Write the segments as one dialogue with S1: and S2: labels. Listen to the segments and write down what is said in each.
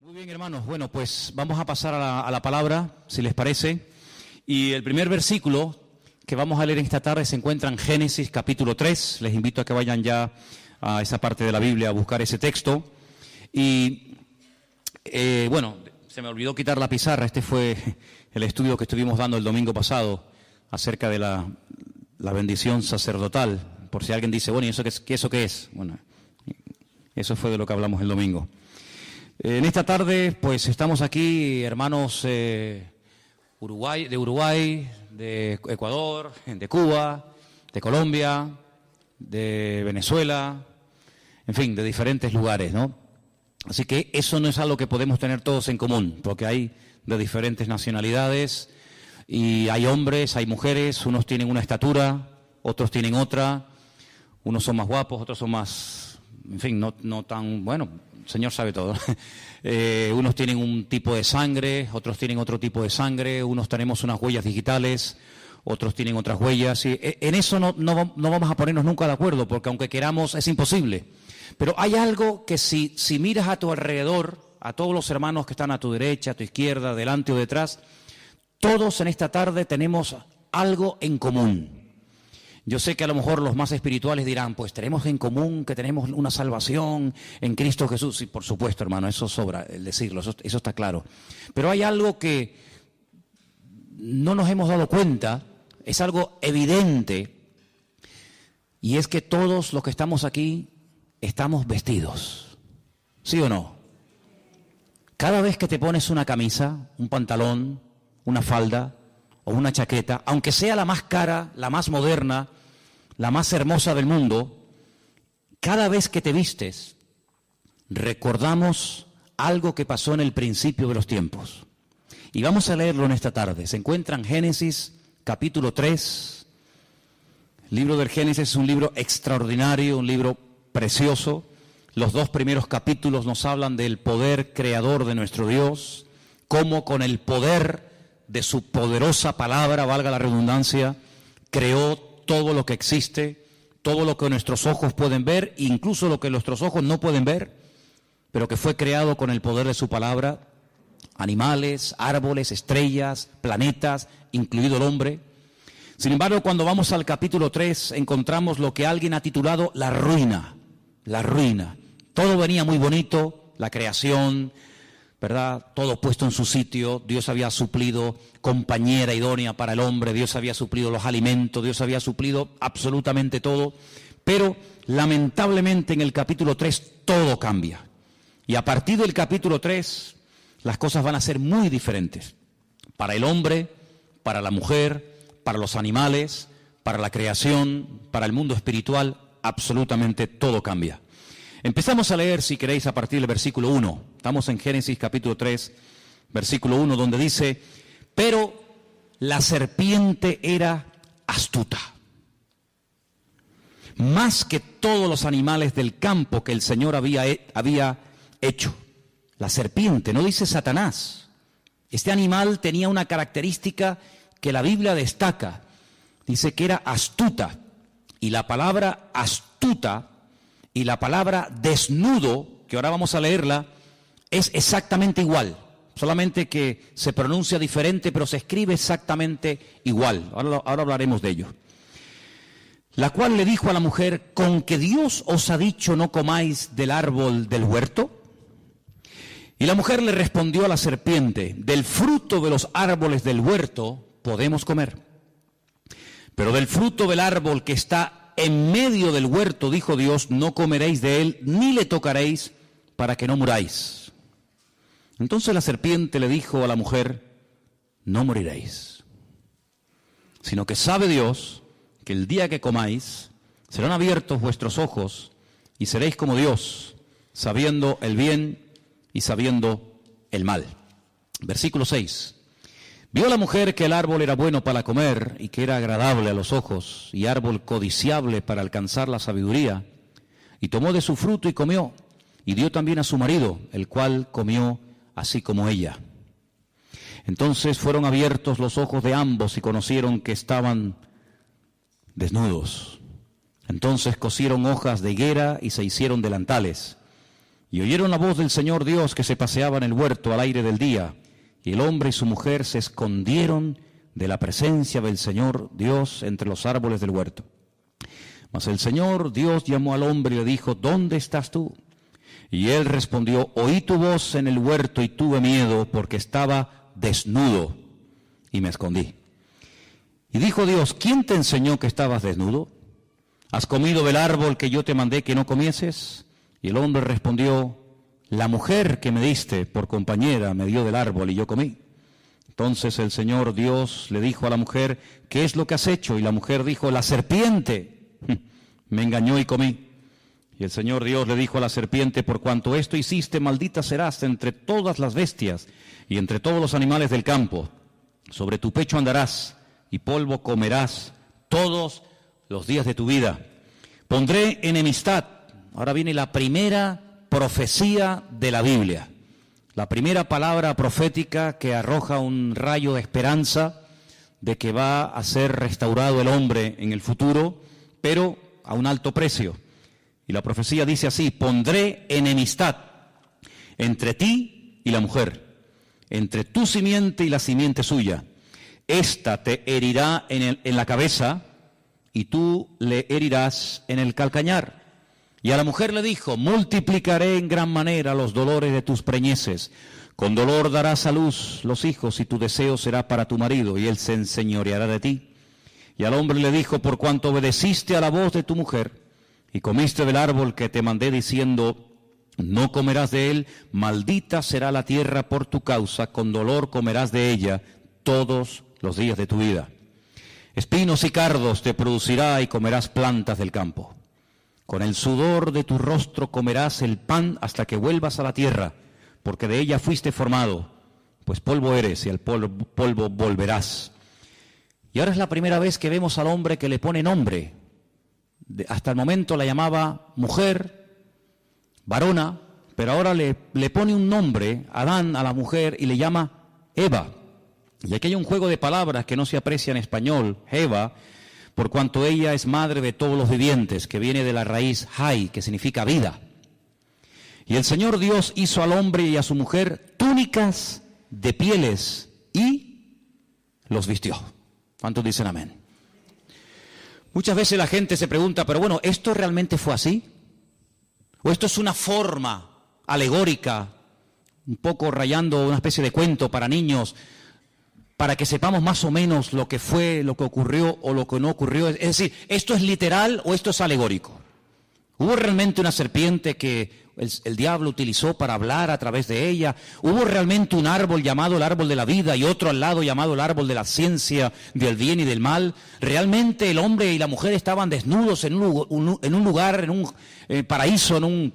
S1: Muy bien, hermanos. Bueno, pues vamos a pasar a la palabra, si les parece. Y el primer versículo que vamos a leer esta tarde se encuentra en Génesis capítulo 3. Les invito a que vayan ya a esa parte de la Biblia a buscar ese texto. Y bueno, se me olvidó quitar la pizarra. Este fue el estudio que estuvimos dando el domingo pasado acerca de la bendición sacerdotal. Por si alguien dice, bueno, ¿y eso qué es? Bueno, eso fue de lo que hablamos el domingo. En esta tarde, pues estamos aquí, hermanos de Uruguay, de Ecuador, de Cuba, de Colombia, de Venezuela, en fin, de diferentes lugares, ¿no? Así que eso no es algo que podemos tener todos en común, porque hay de diferentes nacionalidades y hay hombres, hay mujeres, unos tienen una estatura, otros tienen otra, unos son más guapos, otros son más, en fin, no tan, bueno, el Señor sabe todo. Unos tienen un tipo de sangre, otros tienen otro tipo de sangre, unos tenemos unas huellas digitales, otros tienen otras huellas. Y en eso no vamos a ponernos nunca de acuerdo, porque aunque queramos es imposible. Pero hay algo que si miras a tu alrededor, a todos los hermanos que están a tu derecha, a tu izquierda, delante o detrás, todos en esta tarde tenemos algo en común. Yo sé que a lo mejor los más espirituales dirán, pues tenemos en común que tenemos una salvación en Cristo Jesús. Sí, por supuesto, hermano, eso sobra el decirlo, eso está claro. Pero hay algo que no nos hemos dado cuenta, es algo evidente, y es que todos los que estamos aquí estamos vestidos. ¿Sí o no? Cada vez que te pones una camisa, un pantalón, una falda o una chaqueta, aunque sea la más cara, la más moderna, la más hermosa del mundo, cada vez que te vistes, recordamos algo que pasó en el principio de los tiempos. Y vamos a leerlo en esta tarde. Se encuentra en Génesis capítulo 3. El libro del Génesis es un libro extraordinario, un libro precioso. Los dos primeros capítulos nos hablan del poder creador de nuestro Dios, cómo con el poder de su poderosa palabra, valga la redundancia, creó todo lo que existe, todo lo que nuestros ojos pueden ver, incluso lo que nuestros ojos no pueden ver, pero que fue creado con el poder de su palabra, animales, árboles, estrellas, planetas, incluido el hombre. Sin embargo, cuando vamos al capítulo 3, encontramos lo que alguien ha titulado la ruina, la ruina. Todo venía muy bonito, la creación, ¿verdad? Todo puesto en su sitio. Dios había suplido compañera idónea para el hombre, Dios había suplido los alimentos, Dios había suplido absolutamente todo, pero lamentablemente en el capítulo 3 todo cambia. Y a partir del capítulo 3 las cosas van a ser muy diferentes. Para el hombre, para la mujer, para los animales, para la creación, para el mundo espiritual, absolutamente todo cambia. Empezamos a leer, si queréis, a partir del versículo 1. Estamos en Génesis capítulo 3, versículo 1, donde dice, pero la serpiente era astuta, más que todos los animales del campo que el Señor había hecho. La serpiente, no dice Satanás. Este animal tenía una característica que la Biblia destaca. Dice que era astuta, y la palabra astuta y la palabra desnudo, que ahora vamos a leerla, es exactamente igual, solamente que se pronuncia diferente, pero se escribe exactamente igual. Ahora hablaremos de ello. La cual le dijo a la mujer, ¿con que Dios os ha dicho no comáis del árbol del huerto? Y la mujer le respondió a la serpiente, del fruto de los árboles del huerto podemos comer, pero del fruto del árbol que está en medio del huerto, dijo Dios, no comeréis de él, ni le tocaréis, para que no muráis. Entonces la serpiente le dijo a la mujer, no moriréis, sino que sabe Dios que el día que comáis, serán abiertos vuestros ojos, y seréis como Dios, sabiendo el bien y sabiendo el mal. Versículo 6. Vio la mujer que el árbol era bueno para comer y que era agradable a los ojos y árbol codiciable para alcanzar la sabiduría, y tomó de su fruto y comió, y dio también a su marido, el cual comió así como ella. Entonces fueron abiertos los ojos de ambos y conocieron que estaban desnudos. Entonces cosieron hojas de higuera y se hicieron delantales. Y oyeron la voz del Señor Dios que se paseaba en el huerto al aire del día. Y el hombre y su mujer se escondieron de la presencia del Señor Dios entre los árboles del huerto. Mas el Señor Dios llamó al hombre y le dijo, ¿dónde estás tú? Y él respondió, oí tu voz en el huerto y tuve miedo porque estaba desnudo y me escondí. Y dijo Dios, ¿quién te enseñó que estabas desnudo? ¿Has comido del árbol que yo te mandé que no comieses? Y el hombre respondió, la mujer que me diste por compañera me dio del árbol y yo comí. Entonces el Señor Dios le dijo a la mujer, ¿qué es lo que has hecho? Y la mujer dijo, la serpiente me engañó y comí. Y el Señor Dios le dijo a la serpiente, por cuanto esto hiciste, maldita serás entre todas las bestias y entre todos los animales del campo. Sobre tu pecho andarás y polvo comerás todos los días de tu vida. Pondré enemistad. Ahora viene la primera profecía de la Biblia. La primera palabra profética que arroja un rayo de esperanza de que va a ser restaurado el hombre en el futuro, pero a un alto precio. Y la profecía dice así, pondré enemistad entre ti y la mujer, entre tu simiente y la simiente suya. Esta te herirá en la cabeza y tú le herirás en el calcañar. Y a la mujer le dijo, multiplicaré en gran manera los dolores de tus preñeces. Con dolor darás a luz los hijos y tu deseo será para tu marido y él se enseñoreará de ti. Y al hombre le dijo, por cuanto obedeciste a la voz de tu mujer y comiste del árbol que te mandé diciendo, no comerás de él, maldita será la tierra por tu causa, con dolor comerás de ella todos los días de tu vida. Espinos y cardos te producirá y comerás plantas del campo. Con el sudor de tu rostro comerás el pan hasta que vuelvas a la tierra, porque de ella fuiste formado, pues polvo eres y al polvo volverás. Y ahora es la primera vez que vemos al hombre que le pone nombre. Hasta el momento la llamaba mujer, varona, pero ahora le pone un nombre, Adán, a la mujer y le llama Eva. Y aquí hay un juego de palabras que no se aprecia en español, Eva, por cuanto ella es madre de todos los vivientes, que viene de la raíz Hai, que significa vida. Y el Señor Dios hizo al hombre y a su mujer túnicas de pieles y los vistió. ¿Cuántos dicen amén? Muchas veces la gente se pregunta, pero bueno, ¿esto realmente fue así? ¿O esto es una forma alegórica, un poco rayando una especie de cuento para niños, para que sepamos más o menos lo que fue, lo que ocurrió o lo que no ocurrió? Es decir, ¿esto es literal o esto es alegórico? ¿Hubo realmente una serpiente que el diablo utilizó para hablar a través de ella? ¿Hubo realmente un árbol llamado el árbol de la vida y otro al lado llamado el árbol de la ciencia del bien y del mal? ¿Realmente el hombre y la mujer estaban desnudos en un lugar, en un paraíso, en una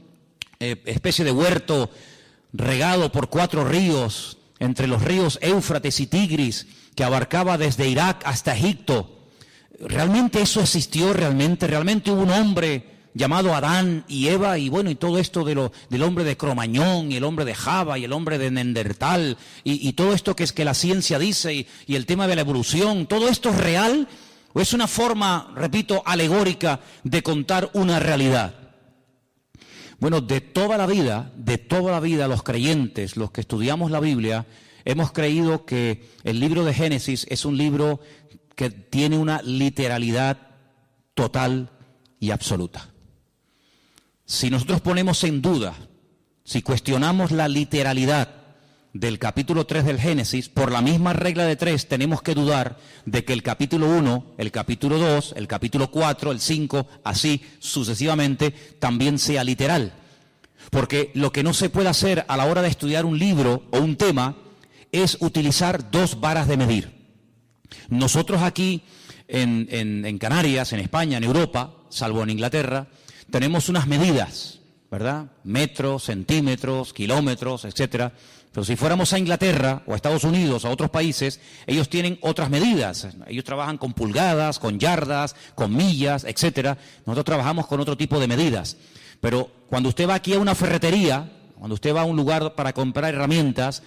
S1: especie de huerto regado por 4 ríos, entre los ríos Éufrates y Tigris, que abarcaba desde Irak hasta Egipto? ¿Realmente eso existió? ¿Realmente hubo un hombre llamado Adán y Eva, y bueno, y todo esto del hombre de Cromañón, y el hombre de Java, y el hombre de Neandertal, y todo esto que es que la ciencia dice, y el tema de la evolución? ¿Todo esto es real o es una forma, repito, alegórica de contar una realidad? Bueno, de toda la vida, los creyentes, los que estudiamos la Biblia, hemos creído que el libro de Génesis es un libro que tiene una literalidad total y absoluta. Si nosotros ponemos en duda, si cuestionamos la literalidad del capítulo 3 del Génesis, por la misma regla de 3 tenemos que dudar de que el capítulo 1, el capítulo 2, el capítulo 4, el 5, así sucesivamente, también sea literal. Porque lo que no se puede hacer a la hora de estudiar un libro o un tema es utilizar 2 varas de medir. Nosotros aquí en Canarias, en España, en Europa, salvo en Inglaterra, tenemos unas medidas, ¿verdad? Metros, centímetros, kilómetros, etcétera. Pero si fuéramos a Inglaterra o a Estados Unidos o a otros países, ellos tienen otras medidas. Ellos trabajan con pulgadas, con yardas, con millas, etcétera. Nosotros trabajamos con otro tipo de medidas. Pero cuando usted va aquí a una ferretería, cuando usted va a un lugar para comprar herramientas,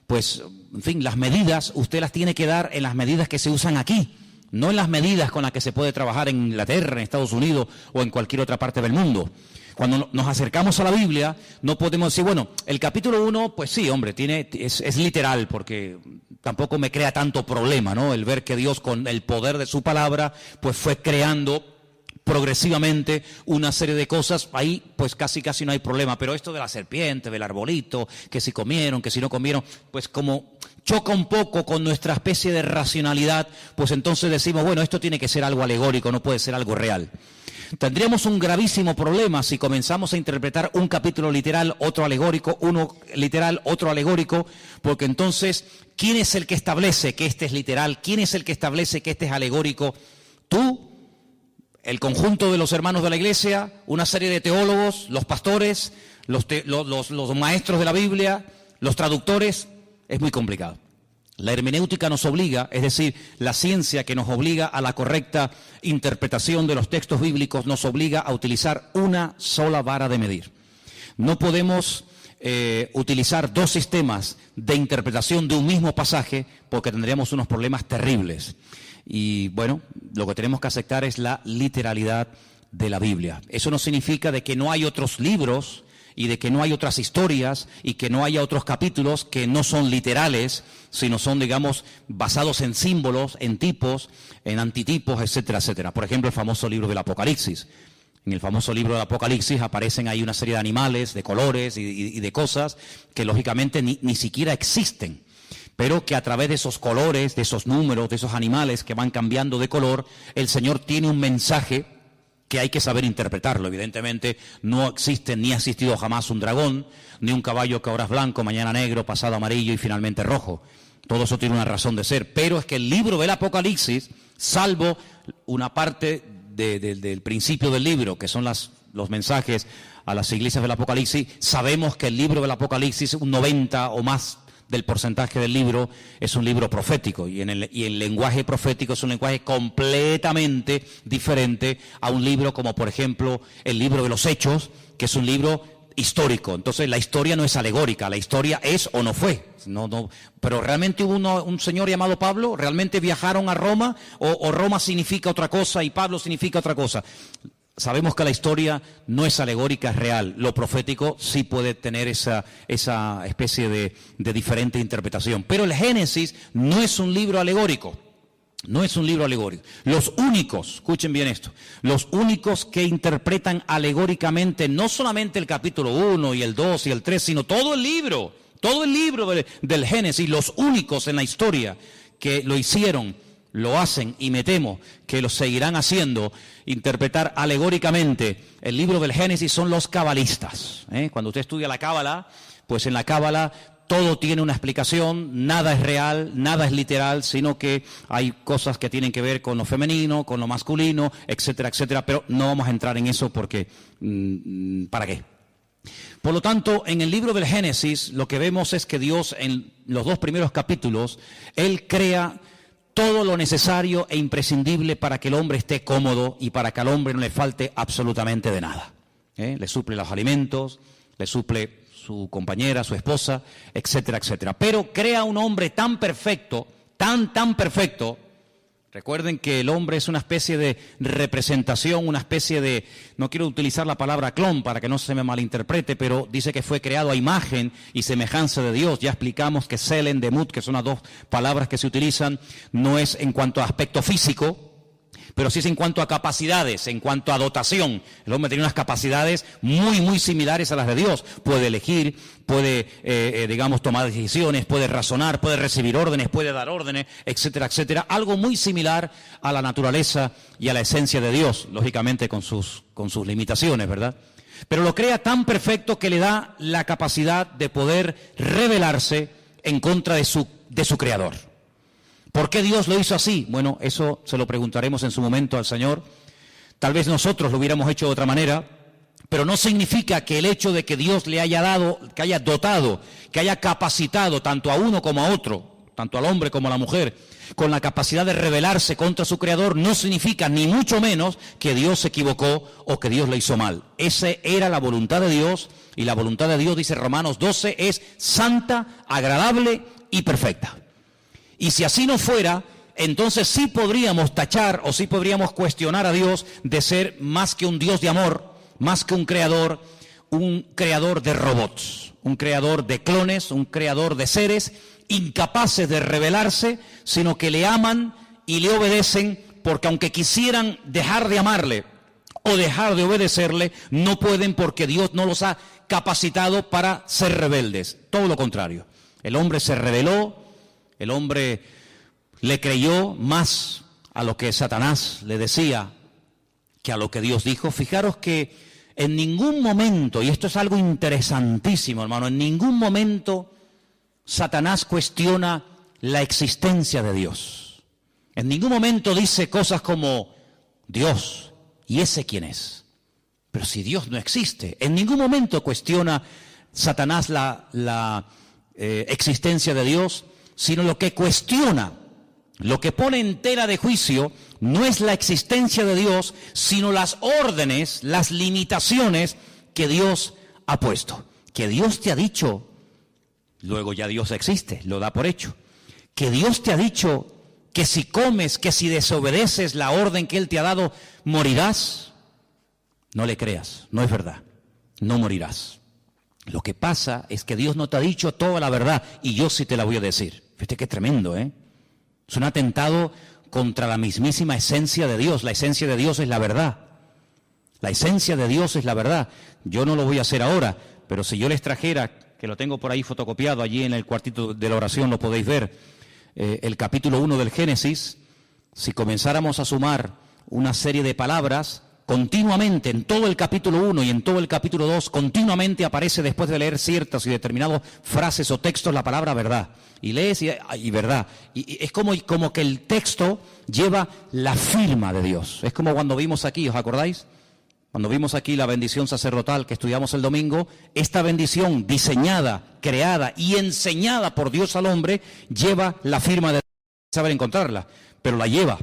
S1: pues, en fin, las medidas usted las tiene que dar en las medidas que se usan aquí, no en las medidas con las que se puede trabajar en Inglaterra, en Estados Unidos o en cualquier otra parte del mundo. Cuando nos acercamos a la Biblia, no podemos decir, bueno, el capítulo 1, pues sí, hombre, es literal, porque tampoco me crea tanto problema, ¿no? El ver que Dios, con el poder de su palabra, pues fue creando progresivamente una serie de cosas. Ahí pues casi no hay problema, pero esto de la serpiente, del arbolito, que si comieron, que si no comieron, pues como choca un poco con nuestra especie de racionalidad, pues entonces decimos, bueno, esto tiene que ser algo alegórico, no puede ser algo real. Tendríamos un gravísimo problema si comenzamos a interpretar un capítulo literal, otro alegórico, uno literal, otro alegórico, porque entonces, ¿quién es el que establece que este es literal? ¿Quién es el que establece que este es alegórico? ¿Tú? ¿El conjunto de los hermanos de la iglesia? ¿Una serie de teólogos? ¿Los pastores? ¿Los maestros de la Biblia? ¿Los traductores? Es muy complicado. La hermenéutica nos obliga, es decir, la ciencia que nos obliga a la correcta interpretación de los textos bíblicos, nos obliga a utilizar una sola vara de medir. No podemos utilizar dos sistemas de interpretación de un mismo pasaje porque tendríamos unos problemas terribles. Y bueno, lo que tenemos que aceptar es la literalidad de la Biblia. Eso no significa de que no hay otros libros y de que no hay otras historias y que no haya otros capítulos que no son literales, sino son, digamos, basados en símbolos, en tipos, en antitipos, etcétera, etcétera. Por ejemplo, el famoso libro del Apocalipsis. En el famoso libro del Apocalipsis aparecen ahí una serie de animales, de colores y de cosas que lógicamente ni siquiera existen, pero que a través de esos colores, de esos números, de esos animales que van cambiando de color, el Señor tiene un mensaje que hay que saber interpretarlo. Evidentemente no existe ni ha existido jamás un dragón, ni un caballo que ahora es blanco, mañana negro, pasado amarillo y finalmente rojo. Todo eso tiene una razón de ser, pero es que el libro del Apocalipsis, salvo una parte del principio del libro, que son los mensajes a las iglesias del Apocalipsis, sabemos que el libro del Apocalipsis, un 90 o más del porcentaje del libro, es un libro profético, y el lenguaje profético es un lenguaje completamente diferente a un libro como, por ejemplo, el libro de los Hechos, que es un libro histórico. Entonces la historia no es alegórica, la historia es o no fue. Pero realmente hubo un señor llamado Pablo, realmente viajaron a Roma, o Roma significa otra cosa y Pablo significa otra cosa. Sabemos que la historia no es alegórica, es real. Lo profético sí puede tener esa especie de diferente interpretación. Pero el Génesis no es un libro alegórico. No es un libro alegórico. Los únicos, escuchen bien esto, los únicos que interpretan alegóricamente no solamente el capítulo 1 y el 2 y el 3, sino todo el libro del Génesis, los únicos en la historia que lo hicieron, lo hacen y me temo que lo seguirán haciendo, interpretar alegóricamente el libro del Génesis, son los cabalistas. Cuando usted estudia la Cábala, pues en la Cábala todo tiene una explicación, nada es real, nada es literal, sino que hay cosas que tienen que ver con lo femenino, con lo masculino, etcétera, etcétera, pero no vamos a entrar en eso porque, ¿para qué? Por lo tanto, en el libro del Génesis lo que vemos es que Dios, en los 2 primeros capítulos, Él crea todo lo necesario e imprescindible para que el hombre esté cómodo y para que al hombre no le falte absolutamente de nada. Le suple los alimentos, le suple su compañera, su esposa, etcétera, etcétera. Pero crea un hombre tan perfecto, tan perfecto. Recuerden que el hombre es una especie de representación, una especie de, no quiero utilizar la palabra clon para que no se me malinterprete, pero dice que fue creado a imagen y semejanza de Dios. Ya explicamos que Selen, Demut, que son las 2 palabras que se utilizan, no es en cuanto a aspecto físico, pero sí es en cuanto a capacidades, en cuanto a dotación. El hombre tiene unas capacidades muy similares a las de Dios. Puede elegir, puede, tomar decisiones, puede razonar, puede recibir órdenes, puede dar órdenes, etcétera, etcétera. Algo muy similar a la naturaleza y a la esencia de Dios, lógicamente con sus limitaciones, ¿verdad? Pero lo crea tan perfecto que le da la capacidad de poder rebelarse en contra de su Creador. ¿Por qué Dios lo hizo así? Bueno, eso se lo preguntaremos en su momento al Señor. Tal vez nosotros lo hubiéramos hecho de otra manera, pero no significa que el hecho de que Dios le haya dado, que haya dotado, que haya capacitado tanto a uno como a otro, tanto al hombre como a la mujer, con la capacidad de rebelarse contra su Creador, no significa ni mucho menos que Dios se equivocó o que Dios lo hizo mal. Esa era la voluntad de Dios, y la voluntad de Dios, dice Romanos 12, es santa, agradable y perfecta. Y si así no fuera, entonces sí podríamos tachar o sí podríamos cuestionar a Dios de ser más que un Dios de amor, más que un creador de robots, un creador de clones, un creador de seres incapaces de rebelarse, sino que le aman y le obedecen, porque aunque quisieran dejar de amarle o dejar de obedecerle, no pueden, porque Dios no los ha capacitado para ser rebeldes. Todo lo contrario. El hombre se rebeló, el hombre le creyó más a lo que Satanás le decía que a lo que Dios dijo. Fijaros que en ningún momento, y esto es algo interesantísimo, hermano, en ningún momento Satanás cuestiona la existencia de Dios. En ningún momento dice cosas como Dios, ¿y ese quién es? Pero si Dios no existe, en ningún momento cuestiona Satanás la existencia de Dios, sino lo que cuestiona, lo que pone en tela de juicio, no es la existencia de Dios, sino las órdenes, las limitaciones que Dios ha puesto. Que Dios te ha dicho, luego ya Dios existe, lo da por hecho. Que Dios te ha dicho que si comes, que si desobedeces la orden que Él te ha dado, morirás. No le creas, no es verdad, no morirás. Lo que pasa es que Dios no te ha dicho toda la verdad y yo sí te la voy a decir. Fíjate qué tremendo, ¿eh? Es un atentado contra la mismísima esencia de Dios. La esencia de Dios es la verdad. La esencia de Dios es la verdad. Yo no lo voy a hacer ahora, pero si yo les trajera, que lo tengo por ahí fotocopiado, allí en el cuartito de la oración lo podéis ver, el capítulo 1 del Génesis, si comenzáramos a sumar una serie de palabras, continuamente, en todo el capítulo 1 y en todo el capítulo 2, continuamente aparece, después de leer ciertas y determinadas frases o textos, la palabra verdad. Y lees y verdad. Y es como que el texto lleva la firma de Dios. Es como cuando vimos aquí, ¿os acordáis? Cuando vimos aquí la bendición sacerdotal que estudiamos el domingo, esta bendición diseñada, creada y enseñada por Dios al hombre, lleva la firma de Dios. Saber encontrarla, pero la lleva.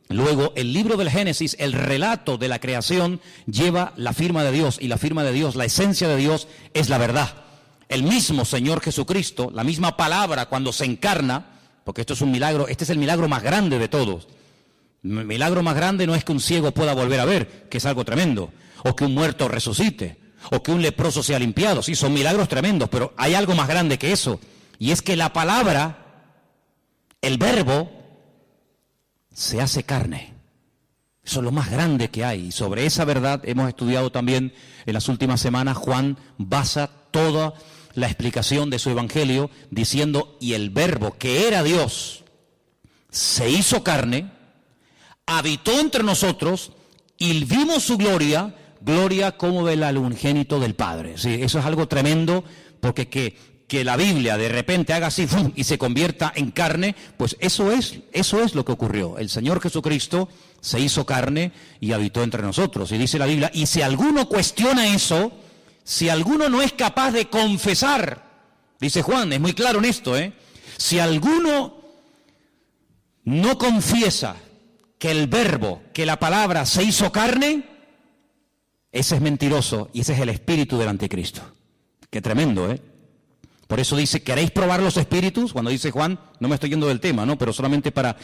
S1: Luego, el libro del Génesis, el relato de la creación, lleva la firma de Dios, y la firma de Dios, la esencia de Dios, es la verdad. El mismo Señor Jesucristo, la misma palabra, cuando se encarna, porque esto es un milagro, este es el milagro más grande de todos. El milagro más grande no es que un ciego pueda volver a ver, que es algo tremendo, o que un muerto resucite, o que un leproso sea limpiado. Sí, son milagros tremendos, pero hay algo más grande que eso, y es que la palabra, el verbo, se hace carne. Eso es lo más grande que hay. Y sobre esa verdad hemos estudiado también en las últimas semanas. Juan basa toda la explicación de su evangelio diciendo, y el verbo que era Dios se hizo carne, habitó entre nosotros y vimos su gloria, gloria como del unigénito del Padre. Sí, eso es algo tremendo, porque que la Biblia de repente haga así ¡fum!, y se convierta en carne, pues eso es lo que ocurrió. El Señor Jesucristo se hizo carne y habitó entre nosotros. Y dice la Biblia, y si alguno cuestiona eso, si alguno no es capaz de confesar, dice Juan, es muy claro en esto, si alguno no confiesa que el verbo, que la palabra se hizo carne, ese es mentiroso y ese es el espíritu del anticristo. Qué tremendo, Por eso dice, ¿queréis probar los espíritus? Cuando dice Juan, no me estoy yendo del tema, ¿no? Pero solamente para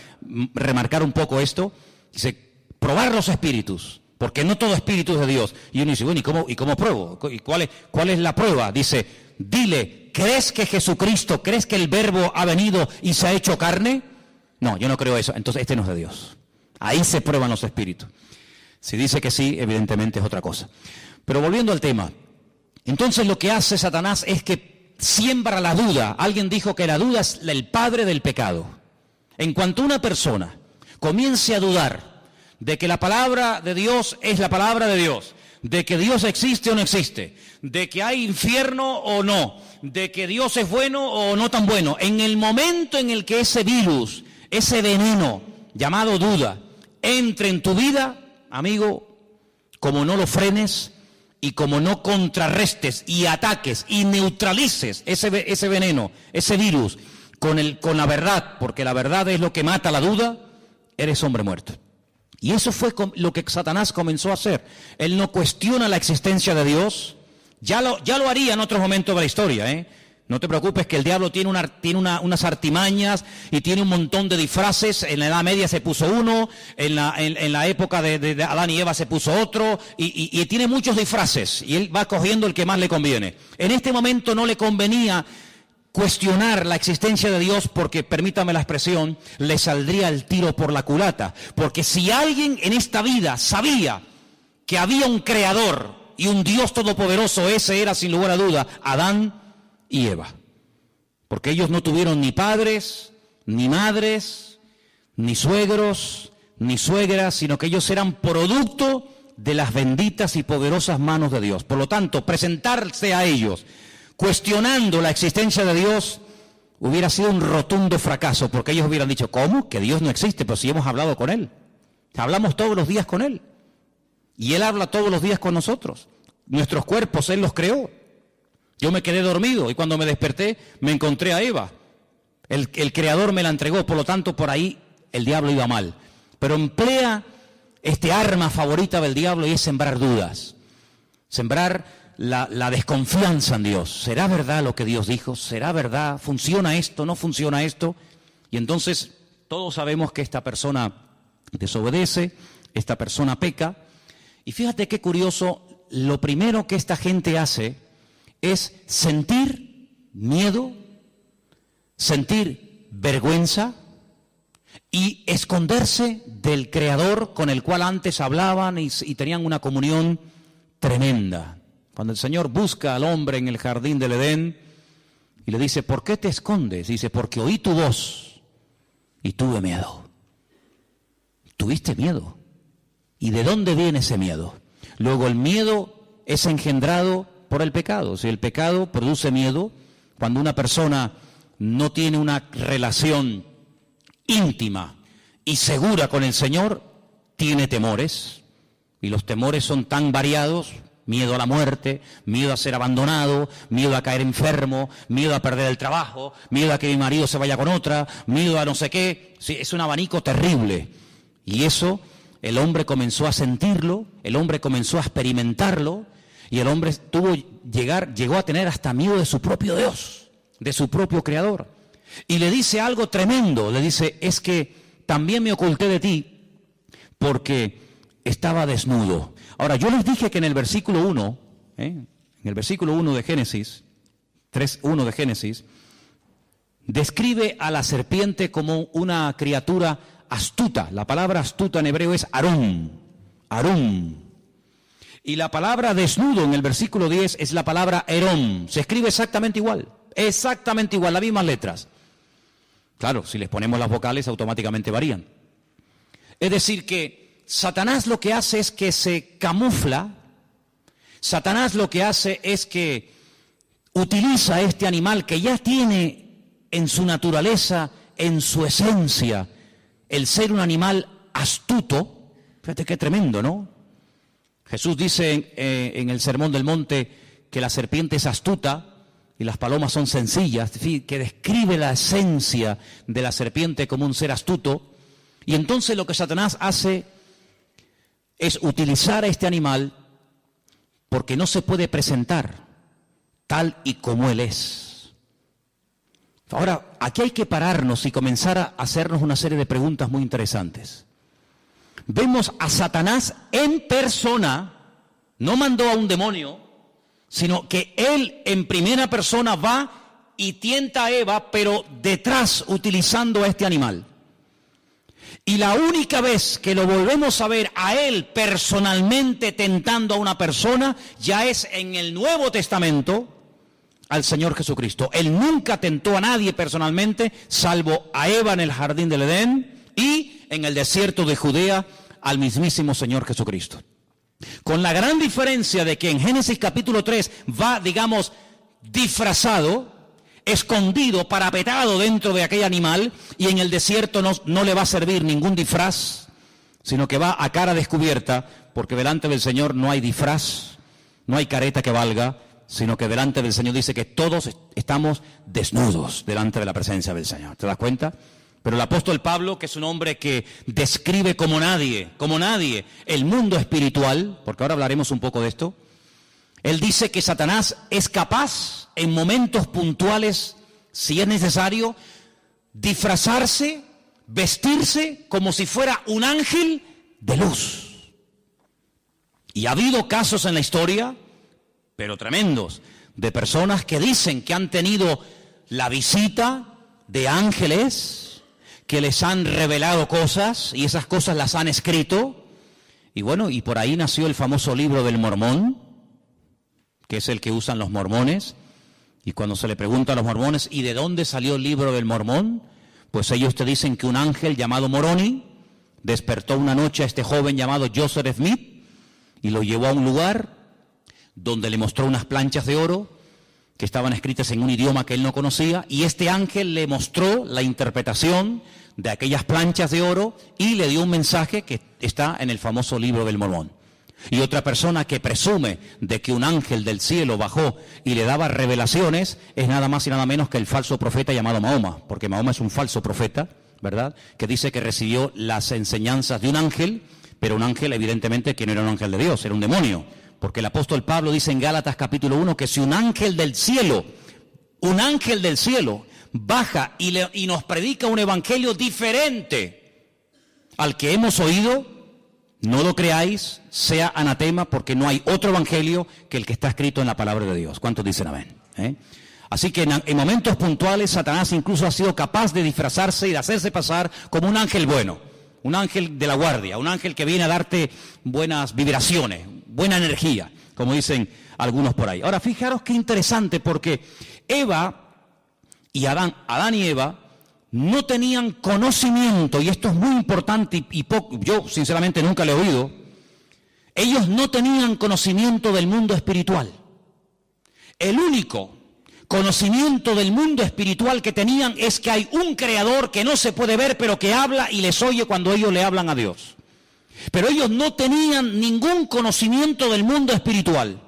S1: remarcar un poco esto, dice, probar los espíritus, porque no todo espíritu es de Dios. Y uno dice, bueno, ¿y cómo pruebo? ¿Y cuál es la prueba? Dice, dile, ¿crees que Jesucristo, crees que el verbo ha venido y se ha hecho carne? No, yo no creo eso, entonces este no es de Dios. Ahí se prueban los espíritus. Si dice que sí, evidentemente es otra cosa. Pero volviendo al tema, entonces lo que hace Satanás es que siembra la duda. Alguien dijo que la duda es el padre del pecado. En cuanto una persona comience a dudar de que la palabra de Dios es la palabra de Dios, de que Dios existe o no existe, de que hay infierno o no, de que Dios es bueno o no tan bueno, en el momento en el que ese virus, ese veneno llamado duda, entre en tu vida, amigo, como no lo frenes y como no contrarrestes y ataques y neutralices ese veneno, ese virus con la verdad, porque la verdad es lo que mata la duda, eres hombre muerto. Y eso fue lo que Satanás comenzó a hacer. Él no cuestiona la existencia de Dios, ya lo haría en otros momentos de la historia, No te preocupes que el diablo tiene unas artimañas y tiene un montón de disfraces. En la Edad Media se puso uno, en la época de Adán y Eva se puso otro, y tiene muchos disfraces, y él va cogiendo el que más le conviene. En este momento no le convenía cuestionar la existencia de Dios porque, permítame la expresión, le saldría el tiro por la culata. Porque si alguien en esta vida sabía que había un creador y un Dios todopoderoso, ese era sin lugar a duda Adán y Eva, porque ellos no tuvieron ni padres, ni madres, ni suegros, ni suegras, sino que ellos eran producto de las benditas y poderosas manos de Dios. Por lo tanto, presentarse a ellos cuestionando la existencia de Dios hubiera sido un rotundo fracaso, porque ellos hubieran dicho, ¿cómo? Que Dios no existe, pero si hemos hablado con Él. Hablamos todos los días con Él, y Él habla todos los días con nosotros. Nuestros cuerpos Él los creó. Yo me quedé dormido y cuando me desperté me encontré a Eva. El Creador me la entregó, por lo tanto por ahí el diablo iba mal. Pero emplea este arma favorita del diablo y es sembrar dudas. Sembrar la desconfianza en Dios. ¿Será verdad lo que Dios dijo? ¿Será verdad? ¿Funciona esto? ¿No funciona esto? Y entonces todos sabemos que esta persona desobedece, esta persona peca. Y fíjate qué curioso, lo primero que esta gente hace es sentir miedo, sentir vergüenza y esconderse del Creador con el cual antes hablaban y tenían una comunión tremenda. Cuando el Señor busca al hombre en el jardín del Edén y le dice, ¿por qué te escondes? Dice, porque oí tu voz y tuve miedo. ¿Tuviste miedo? ¿Y de dónde viene ese miedo? Luego el miedo es engendrado por el pecado. Si el pecado produce miedo, cuando una persona no tiene una relación íntima y segura con el Señor, tiene temores, y los temores son tan variados: miedo a la muerte, miedo a ser abandonado, miedo a caer enfermo, miedo a perder el trabajo, miedo a que mi marido se vaya con otra, miedo a no sé qué. Sí, es un abanico terrible, y eso el hombre comenzó a sentirlo, el hombre comenzó a experimentarlo, y el hombre llegó a tener hasta miedo de su propio Dios, de su propio Creador. Y le dice algo tremendo, le dice, es que también me oculté de ti porque estaba desnudo. Ahora, yo les dije que en el versículo 1, en el versículo 1 de Génesis, 3:1 de Génesis, describe a la serpiente como una criatura astuta. La palabra astuta en hebreo es arum, arum. Y la palabra desnudo en el versículo 10 es la palabra herón. Se escribe exactamente igual, las mismas letras. Claro, si les ponemos las vocales automáticamente varían. Es decir que Satanás lo que hace es que se camufla. Satanás lo que hace es que utiliza este animal que ya tiene en su naturaleza, en su esencia, el ser un animal astuto. Fíjate qué tremendo, ¿no? Jesús dice en el Sermón del Monte que la serpiente es astuta y las palomas son sencillas, que describe la esencia de la serpiente como un ser astuto. Y entonces lo que Satanás hace es utilizar a este animal porque no se puede presentar tal y como él es. Ahora, aquí hay que pararnos y comenzar a hacernos una serie de preguntas muy interesantes. Vemos a Satanás en persona, no mandó a un demonio, sino que él en primera persona va y tienta a Eva, pero detrás utilizando a este animal. Y la única vez que lo volvemos a ver a él personalmente tentando a una persona, ya es en el Nuevo Testamento al Señor Jesucristo. Él nunca tentó a nadie personalmente, salvo a Eva en el jardín del Edén y en el desierto de Judea al mismísimo Señor Jesucristo. Con la gran diferencia de que en Génesis capítulo 3 va, digamos, disfrazado, escondido, parapetado dentro de aquel animal, y en el desierto no le va a servir ningún disfraz, sino que va a cara descubierta, porque delante del Señor no hay disfraz, no hay careta que valga, sino que delante del Señor dice que todos estamos desnudos delante de la presencia del Señor. ¿Te das cuenta? Pero el apóstol Pablo, que es un hombre que describe como nadie, el mundo espiritual, porque ahora hablaremos un poco de esto, Él dice que Satanás es capaz, en momentos puntuales, si es necesario, disfrazarse, vestirse como si fuera un ángel de luz. Y ha habido casos en la historia, pero tremendos, de personas que dicen que han tenido la visita de ángeles, que les han revelado cosas y esas cosas las han escrito. Y bueno, y por ahí nació el famoso libro del Mormón, que es el que usan los mormones. Y cuando se le pregunta a los mormones, ¿y de dónde salió el libro del Mormón? Pues ellos te dicen que un ángel llamado Moroni despertó una noche a este joven llamado Joseph Smith y lo llevó a un lugar donde le mostró unas planchas de oro que estaban escritas en un idioma que él no conocía, y este ángel le mostró la interpretación de aquellas planchas de oro y le dio un mensaje que está en el famoso libro del Mormón. Y otra persona que presume de que un ángel del cielo bajó y le daba revelaciones es nada más y nada menos que el falso profeta llamado Mahoma, porque Mahoma es un falso profeta, ¿verdad?, que dice que recibió las enseñanzas de un ángel, pero un ángel evidentemente que no era un ángel de Dios, era un demonio, porque el apóstol Pablo dice en Gálatas capítulo 1 que si un ángel del cielo baja y nos predica un evangelio diferente al que hemos oído, no lo creáis, sea anatema, porque no hay otro evangelio que el que está escrito en la palabra de Dios. ¿Cuántos dicen amén? Así que en momentos puntuales Satanás incluso ha sido capaz de disfrazarse y de hacerse pasar como un ángel bueno, un ángel de la guardia, un ángel que viene a darte buenas vibraciones, buena energía, como dicen algunos por ahí. Ahora, fijaros qué interesante, porque Adán y Eva no tenían conocimiento, y esto es muy importante y yo sinceramente nunca lo he oído. Ellos no tenían conocimiento del mundo espiritual. El único conocimiento del mundo espiritual que tenían es que hay un creador que no se puede ver, pero que habla y les oye cuando ellos le hablan a Dios. Pero ellos no tenían ningún conocimiento del mundo espiritual.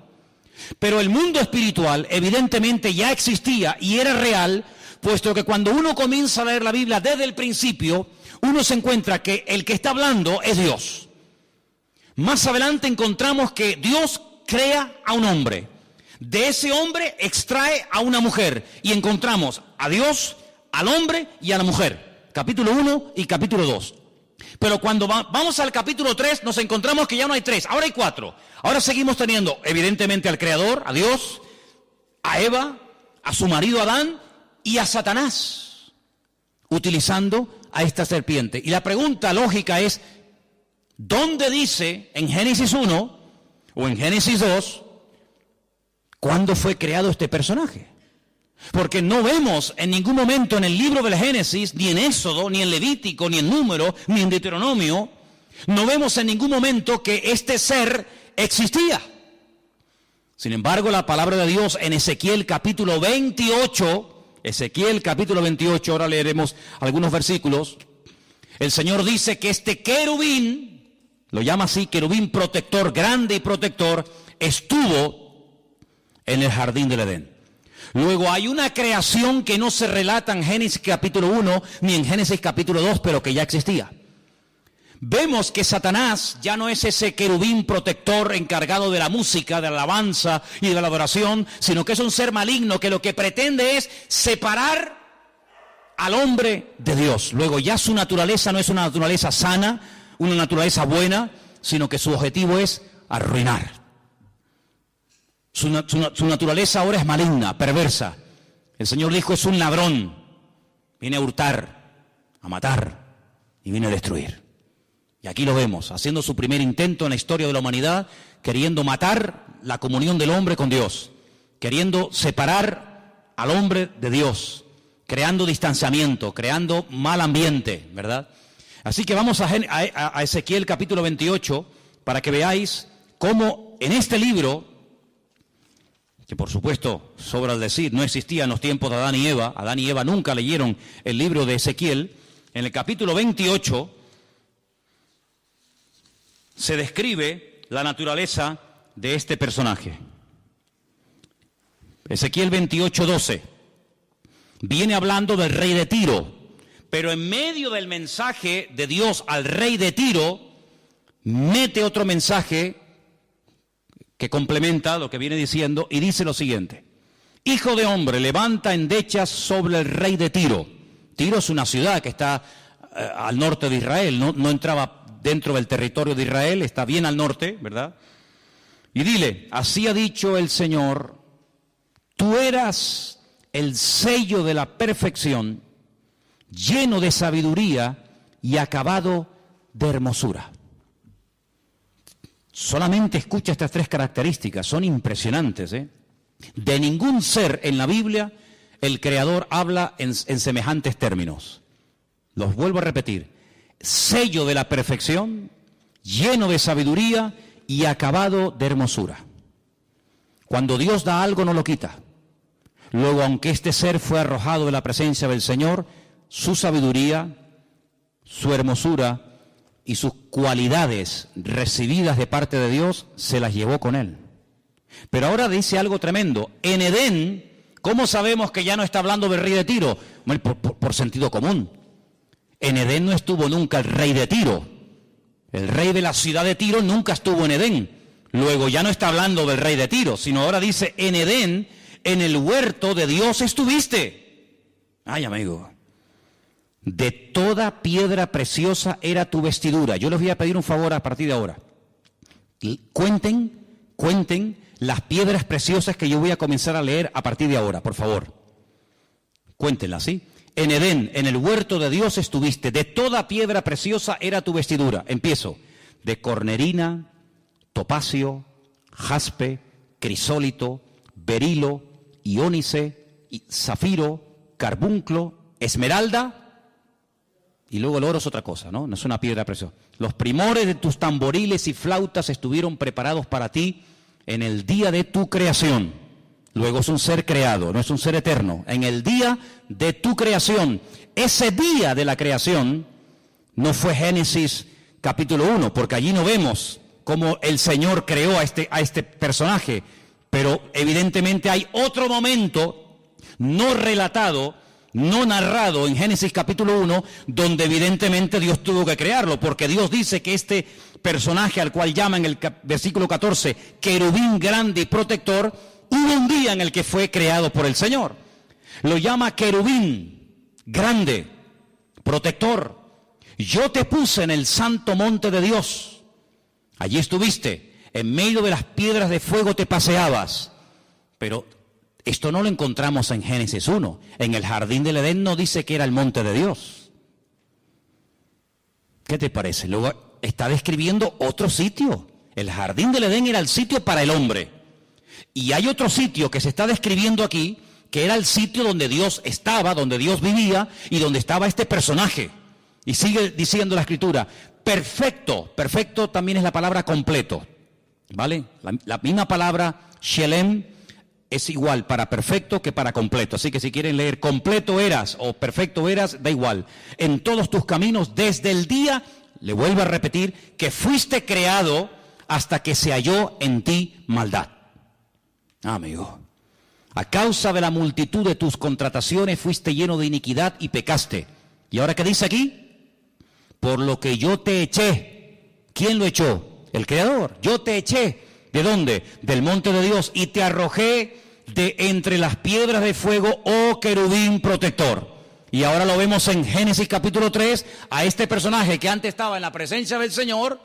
S1: Pero el mundo espiritual evidentemente ya existía y era real, puesto que cuando uno comienza a leer la Biblia desde el principio, uno se encuentra que el que está hablando es Dios. Más adelante encontramos que Dios crea a un hombre. De ese hombre extrae a una mujer. Y encontramos a Dios, al hombre y a la mujer. Capítulo 1 y capítulo 2. Pero cuando vamos al capítulo 3 nos encontramos que ya no hay 3, ahora hay 4. Ahora seguimos teniendo evidentemente al Creador, a Dios, a Eva, a su marido Adán y a Satanás, utilizando a esta serpiente. Y la pregunta lógica es, ¿dónde dice en Génesis 1 o en Génesis 2 cuándo fue creado este personaje? Porque no vemos en ningún momento en el libro del Génesis, ni en Éxodo, ni en Levítico, ni en Número, ni en Deuteronomio, no vemos en ningún momento que este ser existía. Sin embargo, la palabra de Dios en Ezequiel capítulo 28, ahora leeremos algunos versículos, el Señor dice que este querubín, lo llama así, querubín protector, grande y protector, estuvo en el jardín del Edén. Luego hay una creación que no se relata en Génesis capítulo 1 ni en Génesis capítulo 2, pero que ya existía. Vemos que Satanás ya no es ese querubín protector encargado de la música, de la alabanza y de la adoración, sino que es un ser maligno que lo que pretende es separar al hombre de Dios. Luego ya su naturaleza no es una naturaleza sana, una naturaleza buena, sino que su objetivo es arruinar. Su naturaleza ahora es maligna, perversa. El Señor dijo, es un ladrón. Viene a hurtar, a matar y viene a destruir. Y aquí lo vemos, haciendo su primer intento en la historia de la humanidad, queriendo matar la comunión del hombre con Dios, queriendo separar al hombre de Dios, creando distanciamiento, creando mal ambiente, ¿verdad? Así que vamos a Ezequiel capítulo 28 para que veáis cómo en este libro, que por supuesto, sobra el decir, no existía en los tiempos de Adán y Eva. Adán y Eva nunca leyeron el libro de Ezequiel. En el capítulo 28 se describe la naturaleza de este personaje. Ezequiel 28:12 viene hablando del rey de Tiro, pero en medio del mensaje de Dios al rey de Tiro, mete otro mensaje que complementa lo que viene diciendo y dice lo siguiente: Hijo de hombre, levanta endechas sobre el rey de Tiro. Tiro es una ciudad que está al norte de Israel, no entraba dentro del territorio de Israel, está bien al norte, ¿verdad? Y dile, así ha dicho el Señor, tú eras el sello de la perfección, lleno de sabiduría y acabado de hermosura. Solamente escucha estas tres características, son impresionantes, ¿eh? De ningún ser en la Biblia el Creador habla en semejantes términos. Los vuelvo a repetir: sello de la perfección, lleno de sabiduría y acabado de hermosura. Cuando Dios da algo no lo quita. Luego, aunque este ser fue arrojado de la presencia del Señor, su sabiduría, su hermosura y sus cualidades recibidas de parte de Dios se las llevó con él. Pero ahora dice algo tremendo. En Edén, ¿cómo sabemos que ya no está hablando del rey de Tiro? Bueno, por sentido común. En Edén no estuvo nunca el rey de Tiro. El rey de la ciudad de Tiro nunca estuvo en Edén. Luego ya no está hablando del rey de Tiro, sino ahora dice, en Edén, en el huerto de Dios estuviste. Ay, amigo. De toda piedra preciosa era tu vestidura. Yo les voy a pedir un favor a partir de ahora. Cuenten las piedras preciosas que yo voy a comenzar a leer a partir de ahora, por favor. Cuéntenlas, ¿sí? En Edén, en el huerto de Dios estuviste. De toda piedra preciosa era tu vestidura. Empiezo. De cornerina, topacio, jaspe, crisólito, berilo, iónice, zafiro, carbunclo, esmeralda. Y luego el oro es otra cosa, ¿no? No es una piedra preciosa. Los primores de tus tamboriles y flautas estuvieron preparados para ti en el día de tu creación. Luego es un ser creado, no es un ser eterno. En el día de tu creación. Ese día de la creación no fue Génesis capítulo 1, porque allí no vemos cómo el Señor creó a este personaje. Pero evidentemente hay otro momento no relatado, no narrado en Génesis capítulo 1, donde evidentemente Dios tuvo que crearlo, porque Dios dice que este personaje al cual llama en el versículo 14, querubín grande y protector, hubo un día en el que fue creado por el Señor. Lo llama querubín grande, protector. Yo te puse en el santo monte de Dios. Allí estuviste, en medio de las piedras de fuego te paseabas. Pero esto no lo encontramos en Génesis 1. En el jardín del Edén no dice que era el monte de Dios. ¿Qué te parece? Luego está describiendo otro sitio. El jardín del Edén era el sitio para el hombre. Y hay otro sitio que se está describiendo aquí, que era el sitio donde Dios estaba, donde Dios vivía y donde estaba este personaje. Y sigue diciendo la Escritura, perfecto. Perfecto también es la palabra completo. ¿Vale? La misma palabra shelem es igual para perfecto que para completo. Así que si quieren leer completo eras o perfecto eras, da igual. En todos tus caminos, desde el día, le vuelvo a repetir, que fuiste creado hasta que se halló en ti maldad. Amigo, a causa de la multitud de tus contrataciones fuiste lleno de iniquidad y pecaste. ¿Y ahora qué dice aquí? Por lo que yo te eché. ¿Quién lo echó? El Creador. Yo te eché. ¿De dónde? Del monte de Dios. Y te arrojé de entre las piedras de fuego, oh querubín protector. Y ahora lo vemos en Génesis capítulo 3, a este personaje que antes estaba en la presencia del Señor,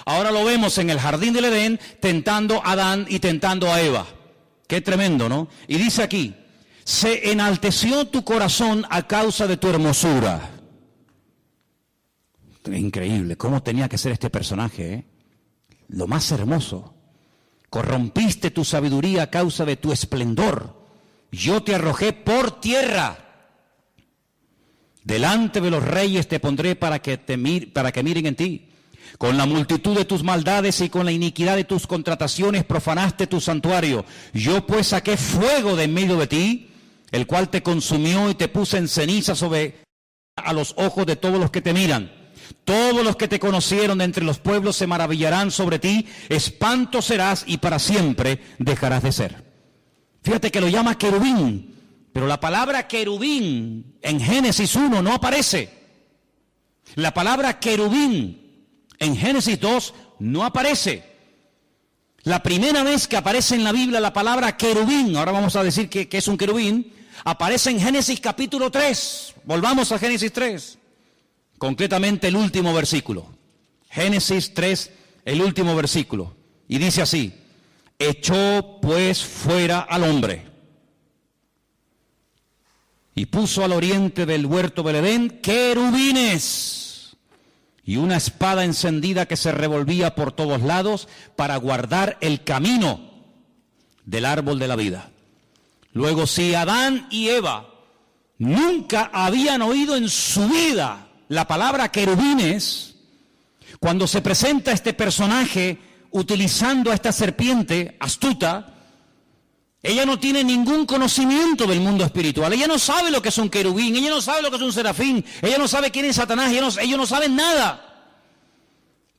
S1: ahora lo vemos en el jardín del Edén, tentando a Adán y tentando a Eva. Qué tremendo, ¿no? Y dice aquí, se enalteció tu corazón a causa de tu hermosura. Increíble, cómo tenía que ser este personaje, ¿eh? Lo más hermoso. Corrompiste tu sabiduría a causa de tu esplendor. Yo te arrojé por tierra. Delante de los reyes te pondré para que miren en ti. Con la multitud de tus maldades y con la iniquidad de tus contrataciones profanaste tu santuario. Yo pues saqué fuego de en medio de ti, el cual te consumió y te puse en ceniza sobre a los ojos de todos los que te miran. Todos los que te conocieron de entre los pueblos se maravillarán sobre ti, espanto serás y para siempre dejarás de ser. Fíjate que lo llama querubín, pero la palabra querubín en Génesis 1 no aparece. La palabra querubín en Génesis 2 no aparece. La primera vez que aparece en la Biblia la palabra querubín, ahora vamos a decir que es un querubín, aparece en Génesis capítulo 3. Volvamos a Génesis 3, concretamente el último versículo. Génesis 3, el último versículo. Y dice así: echó pues fuera al hombre y puso al oriente del huerto del Edén querubines y una espada encendida que se revolvía por todos lados para guardar el camino del árbol de la vida. Luego, si Adán y Eva nunca habían oído en su vida la palabra querubines, cuando se presenta este personaje utilizando a esta serpiente astuta, ella no tiene ningún conocimiento del mundo espiritual. Ella no sabe lo que es un querubín, ella no sabe lo que es un serafín, ella no sabe quién es Satanás, ellos no saben nada.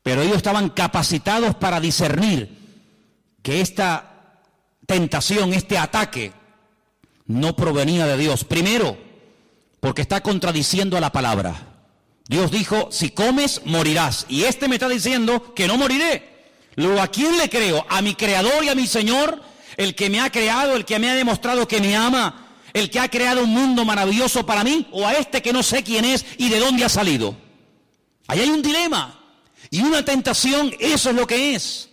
S1: Pero ellos estaban capacitados para discernir que esta tentación, este ataque, no provenía de Dios. Primero, porque está contradiciendo a la palabra. Dios dijo: si comes, morirás. Y este me está diciendo que no moriré. Luego, ¿a quién le creo? ¿A mi Creador y a mi Señor? El que me ha creado, el que me ha demostrado que me ama, el que ha creado un mundo maravilloso para mí, o a este que no sé quién es y de dónde ha salido. Ahí hay un dilema y una tentación. Eso es lo que es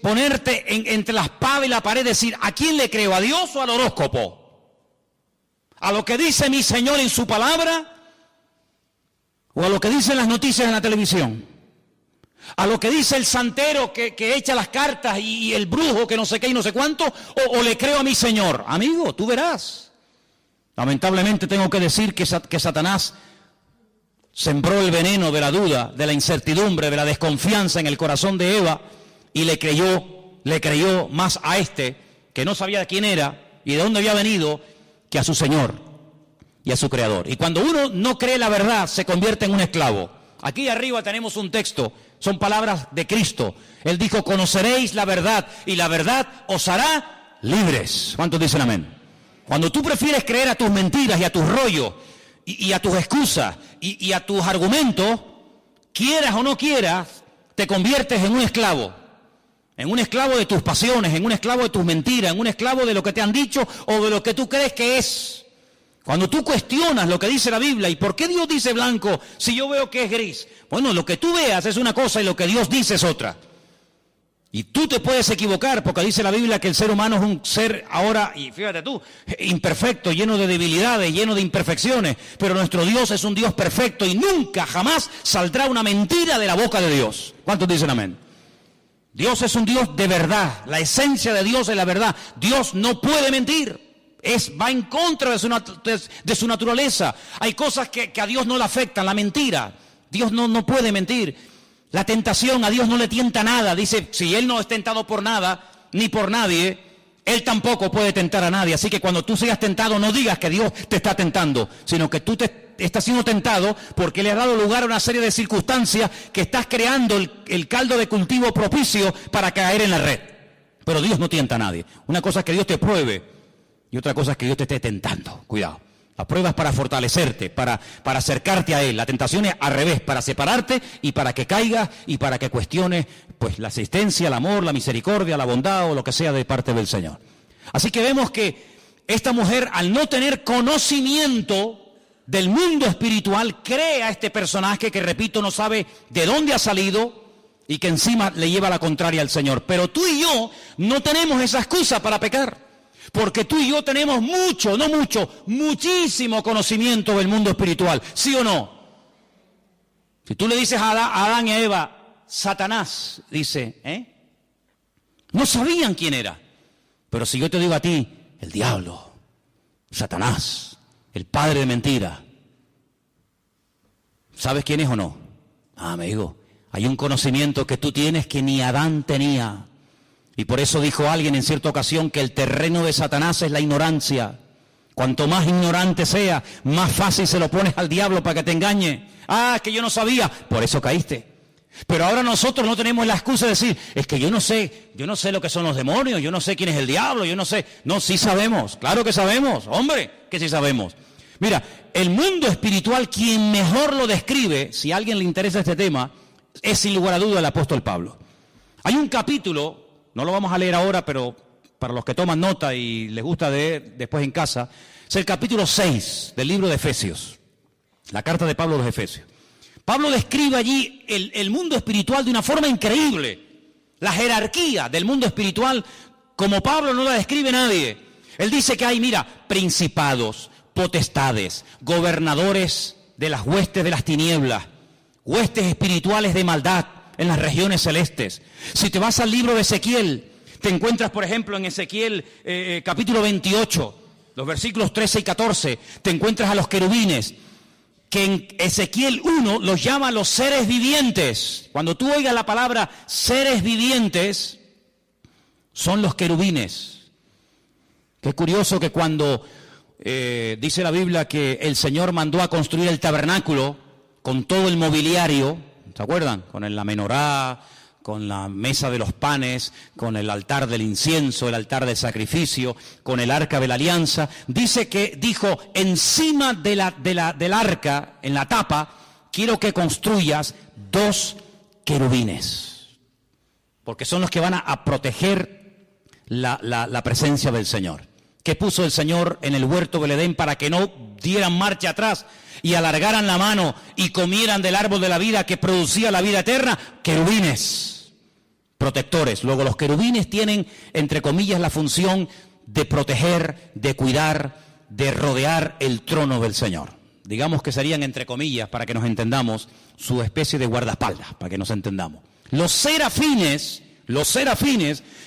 S1: ponerte entre la espada y la pared, decir: ¿a quién le creo? ¿A Dios o al horóscopo? ¿A lo que dice mi Señor en su palabra? ¿O a lo que dicen las noticias en la televisión? ¿A lo que dice el santero que echa las cartas y el brujo que no sé qué y no sé cuánto? ¿O le creo a mi Señor? Amigo, tú verás. Lamentablemente tengo que decir que Satanás sembró el veneno de la duda, de la incertidumbre, de la desconfianza en el corazón de Eva, y le creyó más a este, que no sabía quién era y de dónde había venido, que a su Señor y a su Creador. Y cuando uno no cree la verdad, se convierte en un esclavo. Aquí arriba tenemos un texto, son palabras de Cristo. Él dijo: conoceréis la verdad y la verdad os hará libres. ¿Cuántos dicen amén? Cuando tú prefieres creer a tus mentiras y a tus rollos y a tus excusas y a tus argumentos, quieras o no quieras, te conviertes en un esclavo. En un esclavo de tus pasiones, en un esclavo de tus mentiras, en un esclavo de lo que te han dicho o de lo que tú crees que es. Cuando tú cuestionas lo que dice la Biblia, ¿y por qué Dios dice blanco si yo veo que es gris? Bueno, lo que tú veas es una cosa y lo que Dios dice es otra. Y tú te puedes equivocar, porque dice la Biblia que el ser humano es un ser ahora, y fíjate tú, imperfecto, lleno de debilidades, lleno de imperfecciones. Pero nuestro Dios es un Dios perfecto y nunca, jamás saldrá una mentira de la boca de Dios. ¿Cuántos dicen amén? Dios es un Dios de verdad, la esencia de Dios es la verdad. Dios no puede mentir. Va en contra de su naturaleza. Hay cosas que a Dios no le afectan, la mentira. Dios no puede mentir. La tentación, a Dios no le tienta nada. Dice: si Él no es tentado por nada, ni por nadie, Él tampoco puede tentar a nadie. Así que cuando tú seas tentado, no digas que Dios te está tentando, sino que tú te estás siendo tentado porque le has dado lugar a una serie de circunstancias que estás creando el caldo de cultivo propicio para caer en la red. Pero Dios no tienta a nadie. Una cosa es que Dios te pruebe y otra cosa es que Dios te esté tentando. Cuidado. La prueba es para fortalecerte, para acercarte a Él. La tentación es al revés, para separarte y para que caigas y para que cuestiones pues la asistencia, el amor, la misericordia, la bondad o lo que sea de parte del Señor. Así que vemos que esta mujer, al no tener conocimiento del mundo espiritual, cree a este personaje que, repito, no sabe de dónde ha salido y que encima le lleva la contraria al Señor. Pero tú y yo no tenemos esa excusa para pecar. Porque tú y yo tenemos muchísimo conocimiento del mundo espiritual, ¿sí o no? Si tú le dices a Adán y a Eva, Satanás, dice, no sabían quién era. Pero si yo te digo a ti, el diablo, Satanás, el padre de mentira, ¿sabes quién es o no? Amigo, hay un conocimiento que tú tienes que ni Adán tenía. Y por eso dijo alguien en cierta ocasión que el terreno de Satanás es la ignorancia. Cuanto más ignorante sea, más fácil se lo pones al diablo para que te engañe. Ah, es que yo no sabía, por eso caíste. Pero ahora nosotros no tenemos la excusa de decir: es que yo no sé lo que son los demonios, yo no sé quién es el diablo, yo no sé. No, sí sabemos, claro que sabemos, hombre, que sí sabemos. Mira, el mundo espiritual, quien mejor lo describe, si a alguien le interesa este tema, es sin lugar a duda el apóstol Pablo. Hay un capítulo, no lo vamos a leer ahora, pero para los que toman nota y les gusta leer después en casa, es el capítulo 6 del libro de Efesios, la carta de Pablo a los Efesios. Pablo describe allí el mundo espiritual de una forma increíble, la jerarquía del mundo espiritual como Pablo no la describe nadie. Él dice que hay, mira, principados, potestades, gobernadores de las huestes de las tinieblas, huestes espirituales de maldad en las regiones celestes. Si te vas al libro de Ezequiel, te encuentras, por ejemplo, en Ezequiel capítulo 28, los versículos 13 y 14, te encuentras a los querubines, que en Ezequiel 1 los llama los seres vivientes. Cuando tú oigas la palabra seres vivientes, son los querubines. Qué curioso que cuando dice la Biblia que el Señor mandó a construir el tabernáculo con todo el mobiliario, ¿se acuerdan? Con la menorá, con la mesa de los panes, con el altar del incienso, el altar del sacrificio, con el arca de la alianza. Dice que dijo, encima del arca, en la tapa, quiero que construyas 2 querubines, porque son los que van a proteger la presencia del Señor. ¿Qué puso el Señor en el huerto del Edén para que no dieran marcha atrás y alargaran la mano y comieran del árbol de la vida que producía la vida eterna? Querubines, protectores. Luego los querubines tienen, entre comillas, la función de proteger, de cuidar, de rodear el trono del Señor. Digamos que serían, entre comillas, para que nos entendamos, su especie de guardaespaldas, para que nos entendamos. Los serafines,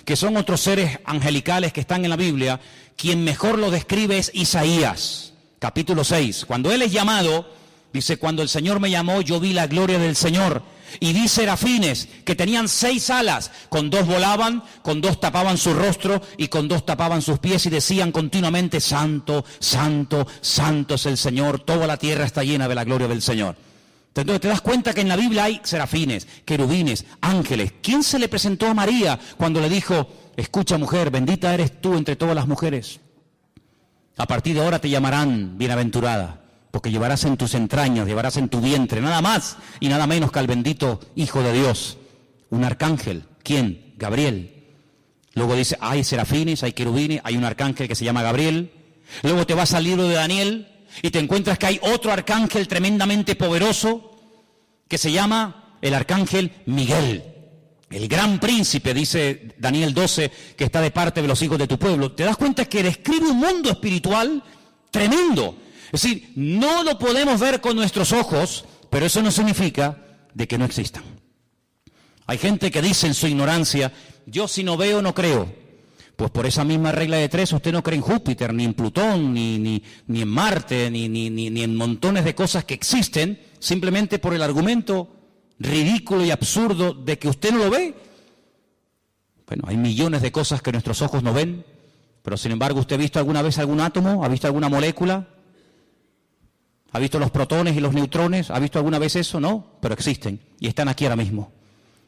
S1: que son otros seres angelicales que están en la Biblia, quien mejor lo describe es Isaías, capítulo 6. Cuando él es llamado, dice, cuando el Señor me llamó, yo vi la gloria del Señor. Y vi serafines que tenían 6 alas, con 2 volaban, con 2 tapaban su rostro y con 2 tapaban sus pies y decían continuamente, santo, santo, santo es el Señor, toda la tierra está llena de la gloria del Señor. Entonces te das cuenta que en la Biblia hay serafines, querubines, ángeles. ¿Quién se le presentó a María cuando le dijo, escucha mujer, bendita eres tú entre todas las mujeres? A partir de ahora te llamarán bienaventurada, porque llevarás en tus entrañas, llevarás en tu vientre, nada más y nada menos que al bendito Hijo de Dios. Un arcángel. ¿Quién? Gabriel. Luego dice, hay serafines, hay querubines, hay un arcángel que se llama Gabriel. Luego te vas al libro de Daniel y te encuentras que hay otro arcángel tremendamente poderoso que se llama el arcángel Miguel, el gran príncipe, dice Daniel 12, que está de parte de los hijos de tu pueblo. Te das cuenta que describe un mundo espiritual tremendo. Es decir, no lo podemos ver con nuestros ojos, pero eso no significa de que no existan. Hay gente que dice en su ignorancia, yo si no veo no creo. Pues por esa misma regla de 3 usted no cree en Júpiter, ni en Plutón, ni en Marte, ni en montones de cosas que existen, simplemente por el argumento ridículo y absurdo de que usted no lo ve. Bueno, hay millones de cosas que nuestros ojos no ven, pero sin embargo, ¿usted ha visto alguna vez algún átomo? ¿Ha visto alguna molécula? ¿Ha visto los protones y los neutrones? ¿Ha visto alguna vez eso? No, pero existen y están aquí ahora mismo.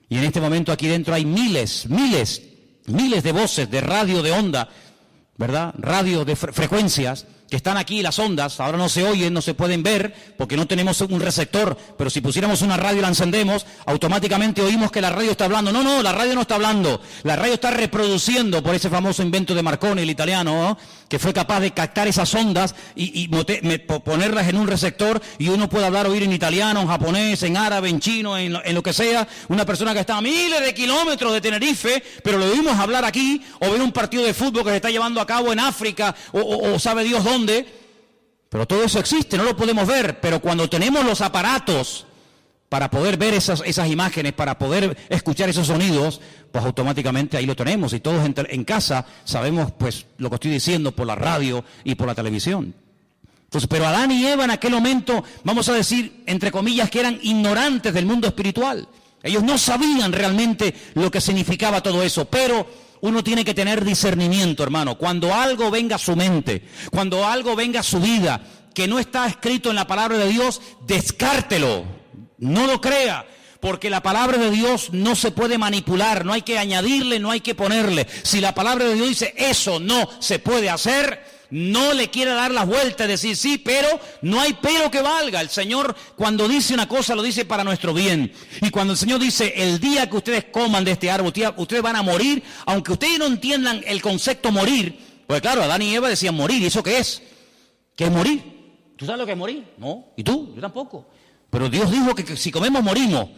S1: Y en este momento aquí dentro hay miles de voces, de radio, de onda, ¿verdad? Radio de frecuencias que están aquí, las ondas, ahora no se oyen, no se pueden ver, porque no tenemos un receptor, pero si pusiéramos una radio y la encendemos, automáticamente oímos que la radio está hablando. No, la radio no está hablando, la radio está reproduciendo por ese famoso invento de Marconi, el italiano, ¿no? Que fue capaz de captar esas ondas y ponerlas en un receptor, y uno puede hablar, oír en italiano, en japonés, en árabe, en chino, en lo que sea, una persona que está a miles de kilómetros de Tenerife, pero lo oímos hablar aquí, o ver un partido de fútbol que se está llevando a cabo en África, o sabe Dios dónde. Pero todo eso existe, no lo podemos ver, pero cuando tenemos los aparatos para poder ver esas imágenes, para poder escuchar esos sonidos, pues automáticamente ahí lo tenemos, y todos en casa sabemos pues lo que estoy diciendo por la radio y por la televisión. Entonces, pero Adán y Eva en aquel momento, vamos a decir, entre comillas, que eran ignorantes del mundo espiritual. Ellos no sabían realmente lo que significaba todo eso, pero uno tiene que tener discernimiento, hermano. Cuando algo venga a su mente, cuando algo venga a su vida, que no está escrito en la palabra de Dios, descártelo, no lo crea, porque la palabra de Dios no se puede manipular, no hay que añadirle, no hay que ponerle. Si la palabra de Dios dice eso no se puede hacer, no le quiere dar las vueltas, decir sí, pero no hay pero que valga. El Señor, cuando dice una cosa, lo dice para nuestro bien. Y cuando el Señor dice, el día que ustedes coman de este árbol, ustedes van a morir, aunque ustedes no entiendan el concepto morir, pues claro, Adán y Eva decían morir, ¿y eso qué es? ¿Qué es morir? ¿Tú sabes lo que es morir? No. ¿Y tú? Yo tampoco. Pero Dios dijo que si comemos, morimos.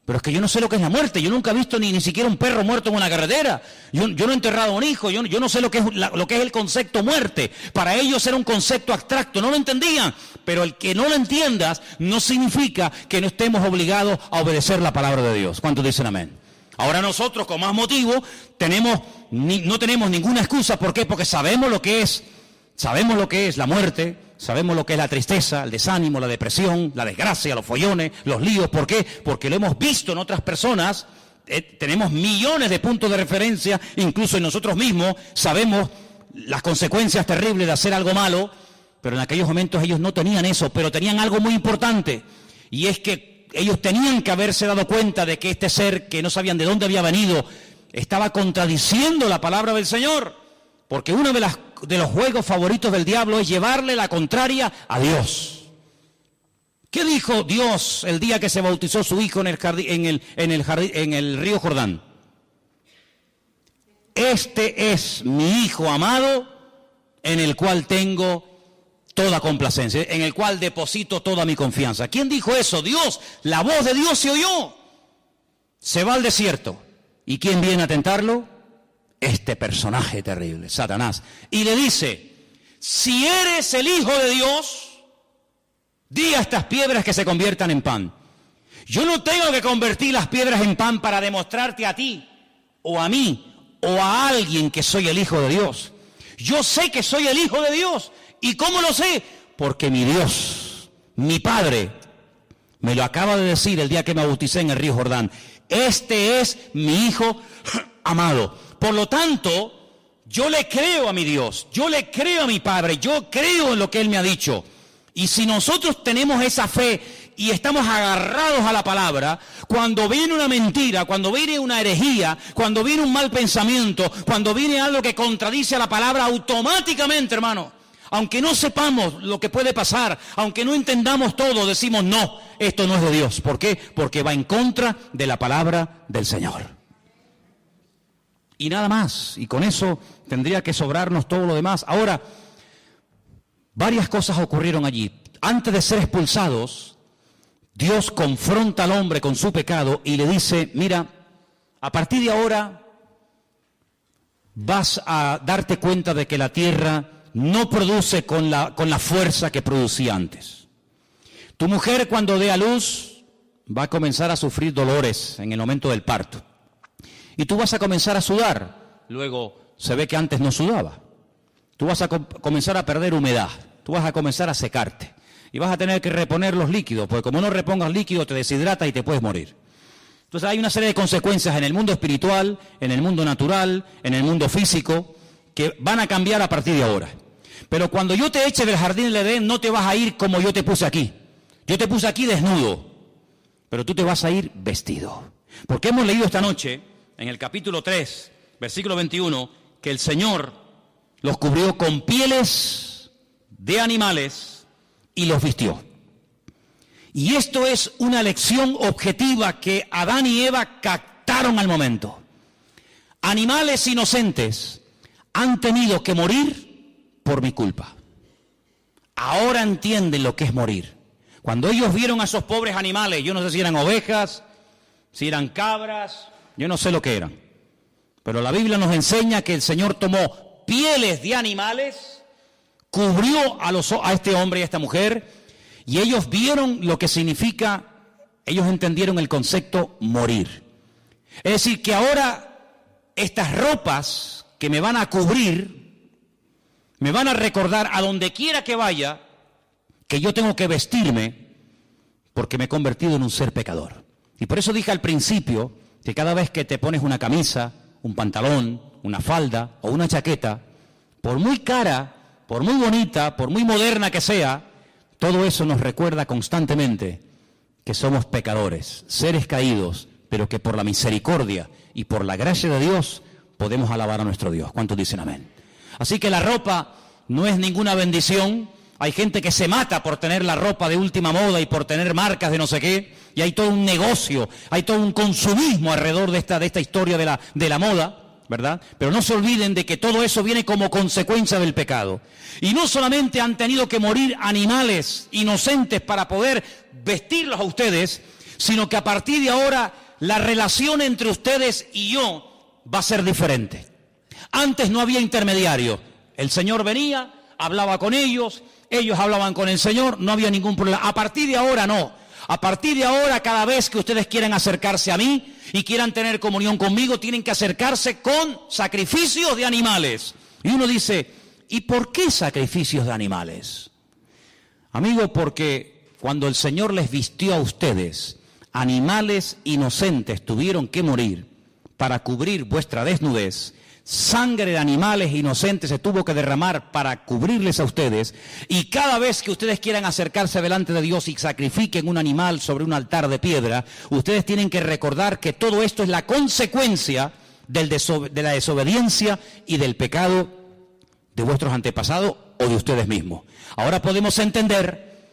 S1: Pero es que yo no sé lo que es la muerte. Yo nunca he visto ni siquiera un perro muerto en una carretera. Yo no he enterrado a un hijo. Yo no sé lo que es el concepto muerte. Para ellos era un concepto abstracto. No lo entendían. Pero el que no lo entiendas no significa que no estemos obligados a obedecer la palabra de Dios. ¿Cuántos dicen amén? Ahora nosotros, con más motivo, no tenemos ninguna excusa. ¿Por qué? Porque sabemos lo que es. Sabemos lo que es la muerte. Sabemos lo que es la tristeza, el desánimo, la depresión, la desgracia, los follones, los líos. ¿Por qué? Porque lo hemos visto en otras personas. Tenemos millones de puntos de referencia, incluso en nosotros mismos. Sabemos las consecuencias terribles de hacer algo malo, pero en aquellos momentos ellos no tenían eso, pero tenían algo muy importante. Y es que ellos tenían que haberse dado cuenta de que este ser, que no sabían de dónde había venido, estaba contradiciendo la palabra del Señor. Porque uno de los juegos favoritos del diablo es llevarle la contraria a Dios. ¿Qué dijo Dios el día que se bautizó su hijo en el río Jordán? Este es mi hijo amado, en el cual tengo toda complacencia, en el cual deposito toda mi confianza. ¿Quién dijo eso? Dios. La voz de Dios se oyó. Se va al desierto. ¿Y quién viene a tentarlo? Este personaje terrible, Satanás. Y le dice, si eres el Hijo de Dios, di a estas piedras que se conviertan en pan. Yo no tengo que convertir las piedras en pan para demostrarte a ti, o a mí, o a alguien que soy el Hijo de Dios. Yo sé que soy el Hijo de Dios. ¿Y cómo lo sé? Porque mi Dios, mi Padre, me lo acaba de decir el día que me bauticé en el río Jordán. Este es mi Hijo amado. Por lo tanto, yo le creo a mi Dios, yo le creo a mi Padre, yo creo en lo que Él me ha dicho. Y si nosotros tenemos esa fe y estamos agarrados a la palabra, cuando viene una mentira, cuando viene una herejía, cuando viene un mal pensamiento, cuando viene algo que contradice a la palabra, automáticamente, hermano, aunque no sepamos lo que puede pasar, aunque no entendamos todo, decimos no, esto no es de Dios. ¿Por qué? Porque va en contra de la palabra del Señor. Y nada más, y con eso tendría que sobrarnos todo lo demás. Ahora, varias cosas ocurrieron allí. Antes de ser expulsados, Dios confronta al hombre con su pecado y le dice, mira, a partir de ahora vas a darte cuenta de que la tierra no produce con la fuerza que producía antes. Tu mujer, cuando dé a luz, va a comenzar a sufrir dolores en el momento del parto. Y tú vas a comenzar a sudar. Luego se ve que antes no sudaba. Tú vas a comenzar a perder humedad. Tú vas a comenzar a secarte. Y vas a tener que reponer los líquidos, porque como no repongas líquidos te deshidratas y te puedes morir. Entonces hay una serie de consecuencias en el mundo espiritual, en el mundo natural, en el mundo físico, que van a cambiar a partir de ahora. Pero cuando yo te eche del jardín del Edén, no te vas a ir como yo te puse aquí. Yo te puse aquí desnudo, pero tú te vas a ir vestido. Porque hemos leído esta noche, en el capítulo 3, versículo 21, que el Señor los cubrió con pieles de animales y los vistió. Y esto es una lección objetiva que Adán y Eva captaron al momento. Animales inocentes han tenido que morir por mi culpa. Ahora entienden lo que es morir. Cuando ellos vieron a esos pobres animales, yo no sé si eran ovejas, si eran cabras, yo no sé lo que eran. Pero la Biblia nos enseña que el Señor tomó pieles de animales, cubrió a este hombre y a esta mujer, y ellos vieron lo que significa, ellos entendieron el concepto morir. Es decir, que ahora estas ropas que me van a cubrir, me van a recordar a donde quiera que vaya, que yo tengo que vestirme porque me he convertido en un ser pecador. Y por eso dije al principio que cada vez que te pones una camisa, un pantalón, una falda o una chaqueta, por muy cara, por muy bonita, por muy moderna que sea, todo eso nos recuerda constantemente que somos pecadores, seres caídos, pero que por la misericordia y por la gracia de Dios podemos alabar a nuestro Dios. ¿Cuántos dicen amén? Así que la ropa no es ninguna bendición. Hay gente que se mata por tener la ropa de última moda y por tener marcas de no sé qué, y hay todo un negocio, hay todo un consumismo alrededor de esta historia de la moda, ¿verdad? Pero no se olviden de que todo eso viene como consecuencia del pecado. Y no solamente han tenido que morir animales inocentes para poder vestirlos a ustedes, sino que a partir de ahora la relación entre ustedes y yo va a ser diferente. Antes no había intermediario. El Señor venía, hablaba con ellos, ellos hablaban con el Señor, no había ningún problema. A partir de ahora no. A partir de ahora, cada vez que ustedes quieran acercarse a mí y quieran tener comunión conmigo, tienen que acercarse con sacrificios de animales. Y uno dice, ¿y por qué sacrificios de animales? Amigo, porque cuando el Señor les vistió a ustedes, animales inocentes tuvieron que morir para cubrir vuestra desnudez. Sangre de animales inocentes se tuvo que derramar para cubrirles a ustedes, y cada vez que ustedes quieran acercarse delante de Dios y sacrifiquen un animal sobre un altar de piedra, ustedes tienen que recordar que todo esto es la consecuencia de la desobediencia y del pecado de vuestros antepasados o de ustedes mismos. Ahora podemos entender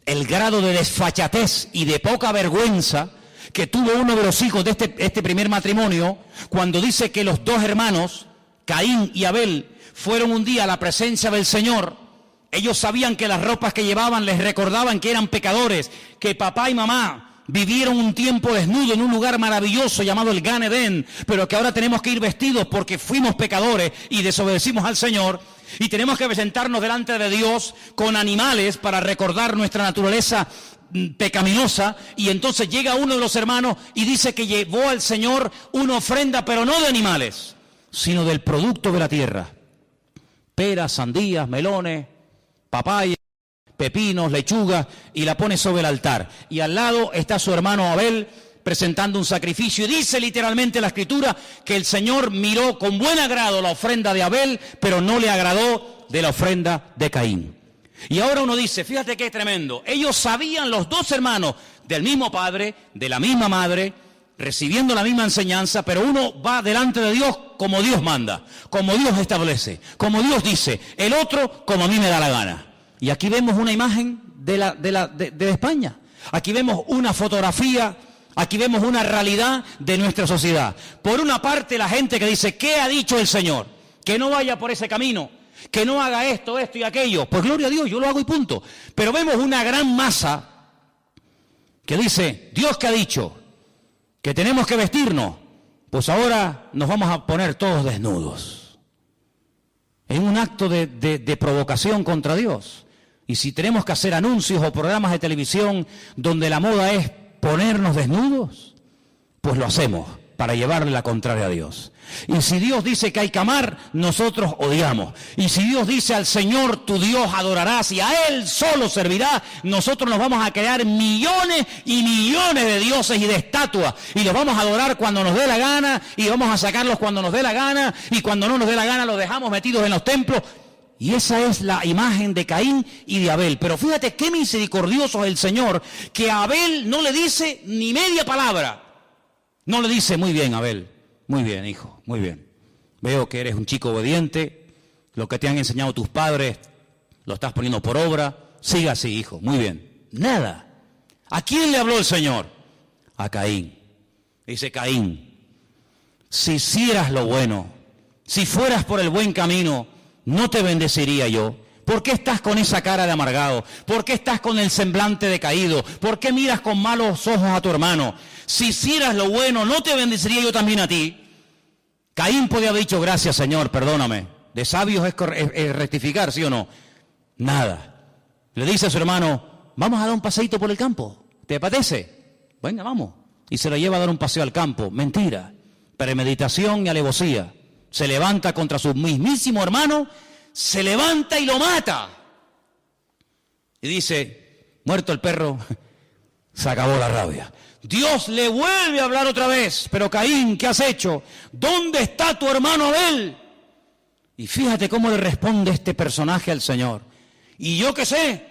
S1: el grado de desfachatez y de poca vergüenza que tuvo uno de los hijos de este primer matrimonio, cuando dice que los dos hermanos, Caín y Abel, fueron un día a la presencia del Señor. Ellos sabían que las ropas que llevaban les recordaban que eran pecadores, que papá y mamá vivieron un tiempo desnudo en un lugar maravilloso llamado el Gan Edén, pero que ahora tenemos que ir vestidos porque fuimos pecadores y desobedecimos al Señor, y tenemos que presentarnos delante de Dios con animales para recordar nuestra naturaleza pecaminosa. Y entonces llega uno de los hermanos y dice que llevó al Señor una ofrenda, pero no de animales, sino del producto de la tierra: peras, sandías, melones, papayas, pepinos, lechugas, y la pone sobre el altar. Y al lado está su hermano Abel presentando un sacrificio, y dice literalmente la Escritura que el Señor miró con buen agrado la ofrenda de Abel, pero no le agradó de la ofrenda de Caín. Y ahora uno dice, fíjate qué tremendo, ellos sabían, los dos hermanos, del mismo padre, de la misma madre, recibiendo la misma enseñanza, pero uno va delante de Dios como Dios manda, como Dios establece, como Dios dice, el otro como a mí me da la gana. Y aquí vemos una imagen de España, aquí vemos una fotografía, aquí vemos una realidad de nuestra sociedad. Por una parte, la gente que dice, ¿qué ha dicho el Señor? Que no vaya por ese camino, que no haga esto y aquello. Pues gloria a Dios, yo lo hago y punto. Pero vemos una gran masa que dice, Dios que ha dicho que tenemos que vestirnos, pues ahora nos vamos a poner todos desnudos. Es un acto de provocación contra Dios. Y si tenemos que hacer anuncios o programas de televisión donde la moda es ponernos desnudos, pues lo hacemos para llevarle la contraria a Dios. Y si Dios dice que hay que amar, nosotros odiamos. Y si Dios dice al Señor tu Dios adorarás y a Él solo servirás, nosotros nos vamos a crear millones y millones de dioses y de estatuas, y los vamos a adorar cuando nos dé la gana, y vamos a sacarlos cuando nos dé la gana, y cuando no nos dé la gana los dejamos metidos en los templos. Y esa es la imagen de Caín y de Abel. Pero fíjate qué misericordioso es el Señor, que a Abel no le dice ni media palabra. No le dice, muy bien, Abel, muy bien, hijo, muy bien. Veo que eres un chico obediente, lo que te han enseñado tus padres lo estás poniendo por obra, siga así, hijo, muy bien. Nada. ¿A quién le habló el Señor? A Caín. Dice Caín, si hicieras lo bueno, si fueras por el buen camino, ¿no te bendeciría yo? ¿Por qué estás con esa cara de amargado? ¿Por qué estás con el semblante decaído? ¿Por qué miras con malos ojos a tu hermano? Si hicieras lo bueno, ¿no te bendeciría yo también a ti? Caín podía haber dicho, gracias Señor, perdóname. De sabios es rectificar, ¿sí o no? Nada. Le dice a su hermano, vamos a dar un paseíto por el campo. ¿Te apetece? Venga, vamos. Y se lo lleva a dar un paseo al campo. Mentira. Premeditación y alevosía. Se levanta contra su mismísimo hermano, se levanta y lo mata. Y dice, muerto el perro, se acabó la rabia. Dios le vuelve a hablar otra vez, pero Caín, ¿qué has hecho? ¿Dónde está tu hermano Abel? Y fíjate cómo le responde este personaje al Señor. ¿Y yo qué sé?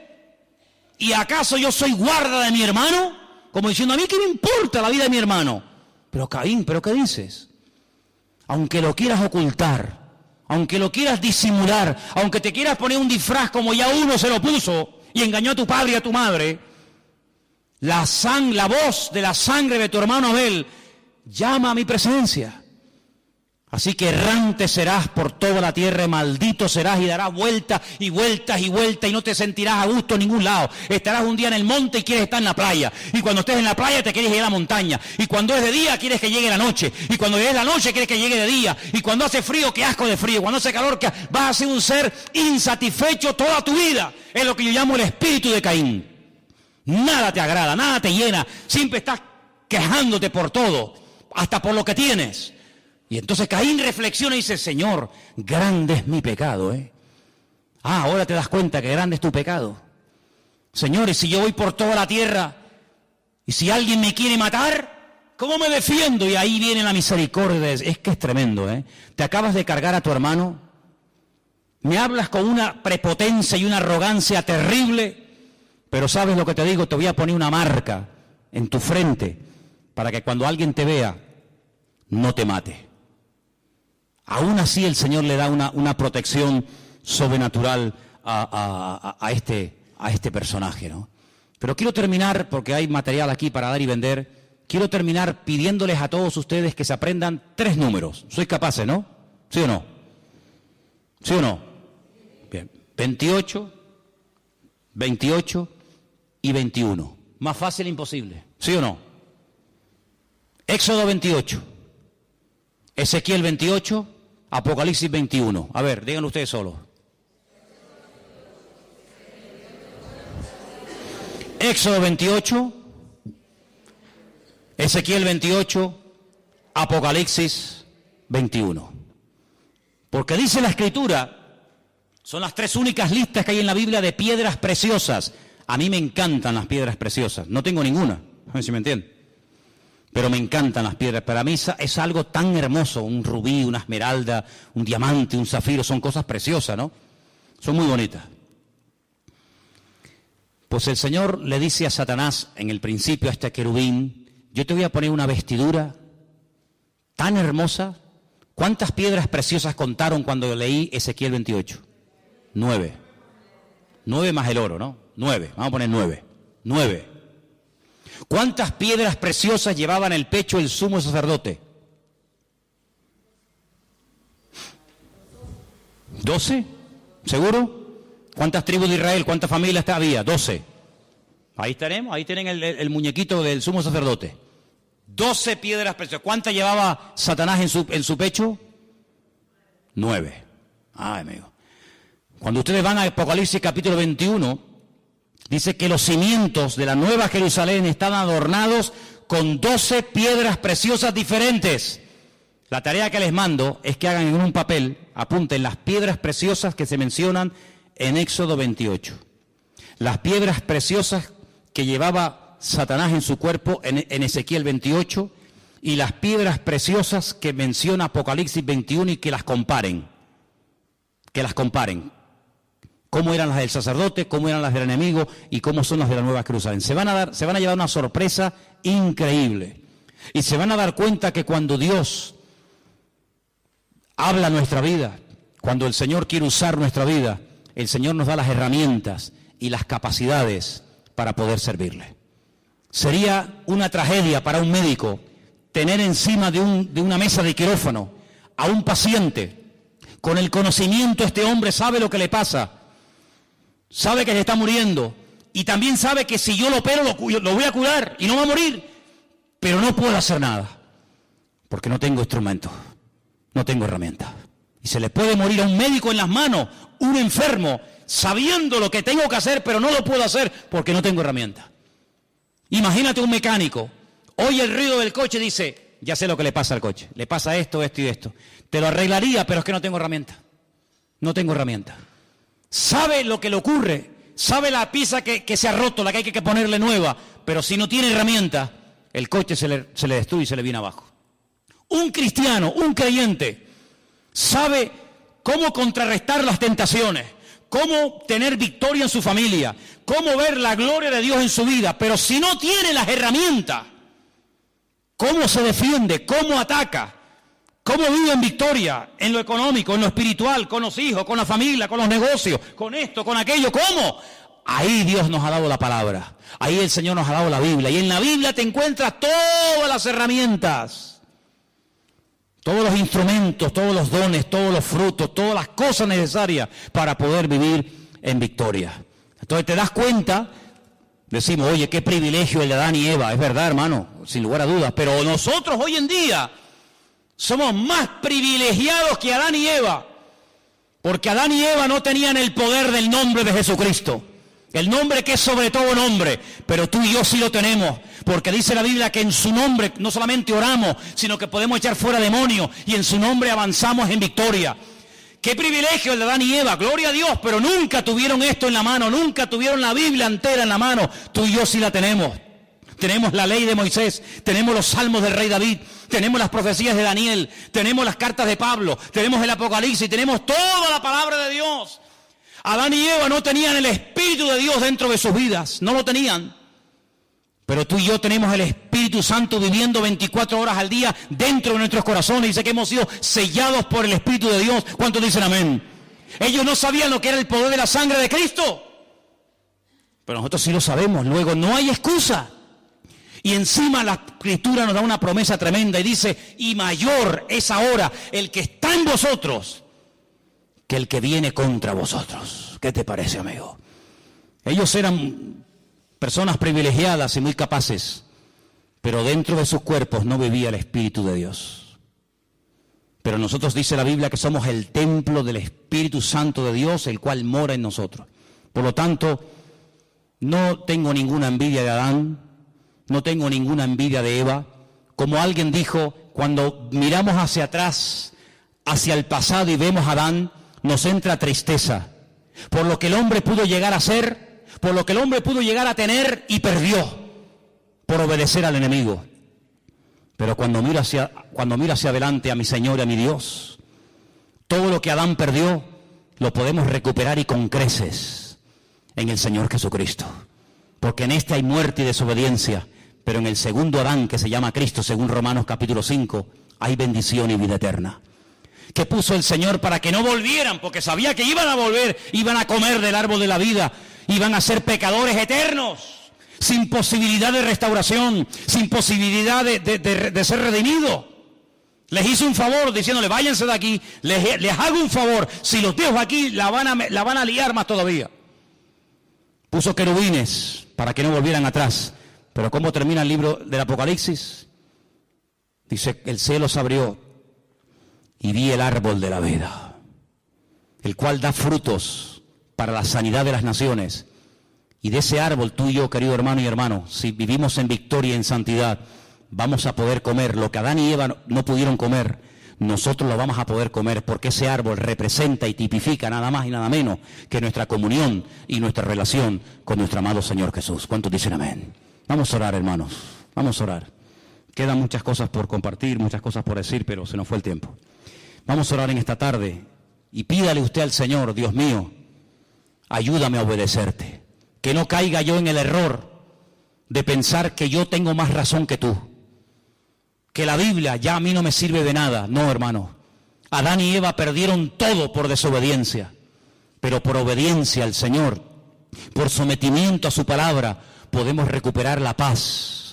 S1: ¿Y acaso yo soy guarda de mi hermano? Como diciendo, a mí qué me importa la vida de mi hermano. Pero Caín, ¿pero qué dices? Aunque lo quieras ocultar, aunque lo quieras disimular, aunque te quieras poner un disfraz como ya uno se lo puso y engañó a tu padre y a tu madre, la voz de la sangre de tu hermano Abel llama a mi presencia. Así que errante serás por toda la tierra, maldito serás y darás vueltas y vueltas y vueltas y no te sentirás a gusto en ningún lado. Estarás un día en el monte y quieres estar en la playa. Y cuando estés en la playa te quieres ir a la montaña. Y cuando es de día quieres que llegue la noche. Y cuando llegue la noche quieres que llegue de día. Y cuando hace frío, qué asco de frío. Cuando hace calor, vas a ser un ser insatisfecho toda tu vida. Es lo que yo llamo el espíritu de Caín. Nada te agrada, nada te llena. Siempre estás quejándote por todo, hasta por lo que tienes. Y entonces Caín reflexiona y dice, Señor, grande es mi pecado, ahora te das cuenta que grande es tu pecado. Señor, y si yo voy por toda la tierra, y si alguien me quiere matar, ¿cómo me defiendo? Y ahí viene la misericordia. Es que es tremendo, Te acabas de cargar a tu hermano, me hablas con una prepotencia y una arrogancia terrible, pero ¿sabes lo que te digo? Te voy a poner una marca en tu frente, para que cuando alguien te vea, no te mate. Aún así el Señor le da una protección sobrenatural a este personaje, ¿no? Pero quiero terminar, porque hay material aquí para dar y vender, quiero terminar pidiéndoles a todos ustedes que se aprendan 3 números. ¿Sois capaces, no? ¿Sí o no? ¿Sí o no? Bien. 28, 28 y 21. Más fácil imposible. ¿Sí o no? Éxodo 28. Ezequiel 28, Apocalipsis 21. A ver, díganlo ustedes solos. Éxodo 28, Ezequiel 28, Apocalipsis 21. Porque dice la Escritura, son las 3 únicas listas que hay en la Biblia de piedras preciosas. A mí me encantan las piedras preciosas. No tengo ninguna, a ver si me entienden. Pero me encantan las piedras. Para mí es algo tan hermoso. Un rubí, una esmeralda, un diamante, un zafiro. Son cosas preciosas, ¿no? Son muy bonitas. Pues el Señor le dice a Satanás en el principio a este querubín, yo te voy a poner una vestidura tan hermosa. ¿Cuántas piedras preciosas contaron cuando leí Ezequiel 28? 9. 9 más el oro, ¿no? 9. Vamos a poner 9. 9. ¿Cuántas piedras preciosas llevaba en el pecho el sumo sacerdote? 12, ¿seguro? ¿Cuántas tribus de Israel, cuántas familias había? 12. Ahí tienen el muñequito del sumo sacerdote. 12 piedras preciosas. ¿Cuántas llevaba Satanás en su pecho? 9. Ay, amigo. Cuando ustedes van a Apocalipsis capítulo 21... dice que los cimientos de la Nueva Jerusalén están adornados con 12 piedras preciosas diferentes. La tarea que les mando es que hagan en un papel, apunten las piedras preciosas que se mencionan en Éxodo 28. Las piedras preciosas que llevaba Satanás en su cuerpo en Ezequiel 28 y las piedras preciosas que menciona Apocalipsis 21 y que las comparen. Que las comparen. Cómo eran las del sacerdote, cómo eran las del enemigo y cómo son las de la Nueva Jerusalén. Se van a llevar una sorpresa increíble. Y se van a dar cuenta que cuando Dios habla nuestra vida, cuando el Señor quiere usar nuestra vida, el Señor nos da las herramientas y las capacidades para poder servirle. Sería una tragedia para un médico tener encima de una mesa de quirófano a un paciente. Con el conocimiento este hombre sabe lo que le pasa. Sabe que se está muriendo y también sabe que si yo lo opero lo voy a curar y no va a morir, pero no puedo hacer nada porque no tengo instrumentos, no tengo herramientas. Y se le puede morir a un médico en las manos, un enfermo, sabiendo lo que tengo que hacer, pero no lo puedo hacer porque no tengo herramientas. Imagínate un mecánico, oye el ruido del coche y dice, ya sé lo que le pasa al coche, le pasa esto, esto y esto. Te lo arreglaría, pero es que no tengo herramientas, no tengo herramientas. Sabe lo que le ocurre, sabe la pieza que se ha roto, la que hay que ponerle nueva, pero si no tiene herramientas, el coche se le destruye y se le viene abajo. Un cristiano, un creyente, sabe cómo contrarrestar las tentaciones, cómo tener victoria en su familia, cómo ver la gloria de Dios en su vida, pero si no tiene las herramientas, cómo se defiende, cómo ataca, ¿Cómo vive en victoria? En lo económico, en lo espiritual, con los hijos, con la familia, con los negocios, con esto, con aquello. ¿Cómo? Ahí Dios nos ha dado la palabra. Ahí el Señor nos ha dado la Biblia. Y en la Biblia te encuentras todas las herramientas, todos los instrumentos, todos los dones, todos los frutos, todas las cosas necesarias para poder vivir en victoria. Entonces te das cuenta, decimos, oye, qué privilegio el de Adán y Eva. Es verdad, hermano, sin lugar a dudas. Pero nosotros hoy en día somos más privilegiados que Adán y Eva. Porque Adán y Eva no tenían el poder del nombre de Jesucristo. El nombre que es sobre todo nombre. Pero tú y yo sí lo tenemos. Porque dice la Biblia que en su nombre no solamente oramos, sino que podemos echar fuera demonios. Y en su nombre avanzamos en victoria. Qué privilegio el de Adán y Eva, gloria a Dios. Pero nunca tuvieron esto en la mano. Nunca tuvieron la Biblia entera en la mano. Tú y yo sí la tenemos. Tenemos la ley de Moisés, tenemos los salmos del rey David, tenemos las profecías de Daniel, tenemos las cartas de Pablo, tenemos el Apocalipsis, tenemos toda la palabra de Dios. Adán y Eva no tenían el Espíritu de Dios dentro de sus vidas, no lo tenían. Pero tú y yo tenemos el Espíritu Santo viviendo 24 horas al día dentro de nuestros corazones. Dice que hemos sido sellados por el Espíritu de Dios. ¿Cuántos dicen amén? Ellos no sabían lo que era el poder de la sangre de Cristo, pero nosotros sí lo sabemos. Luego no hay excusa. Y encima la Escritura nos da una promesa tremenda y dice, y mayor es ahora el que está en vosotros que el que viene contra vosotros. ¿Qué te parece, amigo? Ellos eran personas privilegiadas y muy capaces, pero dentro de sus cuerpos no vivía el Espíritu de Dios. Pero nosotros dice la Biblia que somos el templo del Espíritu Santo de Dios, el cual mora en nosotros. Por lo tanto, no tengo ninguna envidia de Adán. No tengo ninguna envidia de Eva. Como alguien dijo, cuando miramos hacia atrás, hacia el pasado y vemos a Adán, nos entra tristeza. Por lo que el hombre pudo llegar a ser, por lo que el hombre pudo llegar a tener y perdió, por obedecer al enemigo. Pero cuando miro hacia adelante a mi Señor y a mi Dios, todo lo que Adán perdió, lo podemos recuperar y con creces en el Señor Jesucristo. Porque en este hay muerte y desobediencia. Pero en el segundo Adán, que se llama Cristo, según Romanos capítulo 5, hay bendición y vida eterna. Que puso el Señor para que no volvieran, porque sabía que iban a volver, iban a comer del árbol de la vida, iban a ser pecadores eternos, sin posibilidad de restauración, sin posibilidad de ser redimidos. Les hizo un favor diciéndole, váyanse de aquí, les hago un favor, si los dejo aquí la van a liar más todavía. Puso querubines para que no volvieran atrás. Pero ¿cómo termina el libro del Apocalipsis? Dice, el cielo se abrió y vi el árbol de la vida, el cual da frutos para la sanidad de las naciones. Y de ese árbol tú y yo, querido hermano y hermano, si vivimos en victoria y en santidad, vamos a poder comer lo que Adán y Eva no pudieron comer. Nosotros lo vamos a poder comer porque ese árbol representa y tipifica nada más y nada menos que nuestra comunión y nuestra relación con nuestro amado Señor Jesús. ¿Cuántos dicen amén? Vamos a orar, hermanos, vamos a orar. Quedan muchas cosas por compartir, muchas cosas por decir, pero se nos fue el tiempo. Vamos a orar en esta tarde y pídale usted al Señor, Dios mío, ayúdame a obedecerte. Que no caiga yo en el error de pensar que yo tengo más razón que tú. Que la Biblia ya a mí no me sirve de nada. No, hermano. Adán y Eva perdieron todo por desobediencia. Pero por obediencia al Señor, por sometimiento a su palabra, podemos recuperar la paz,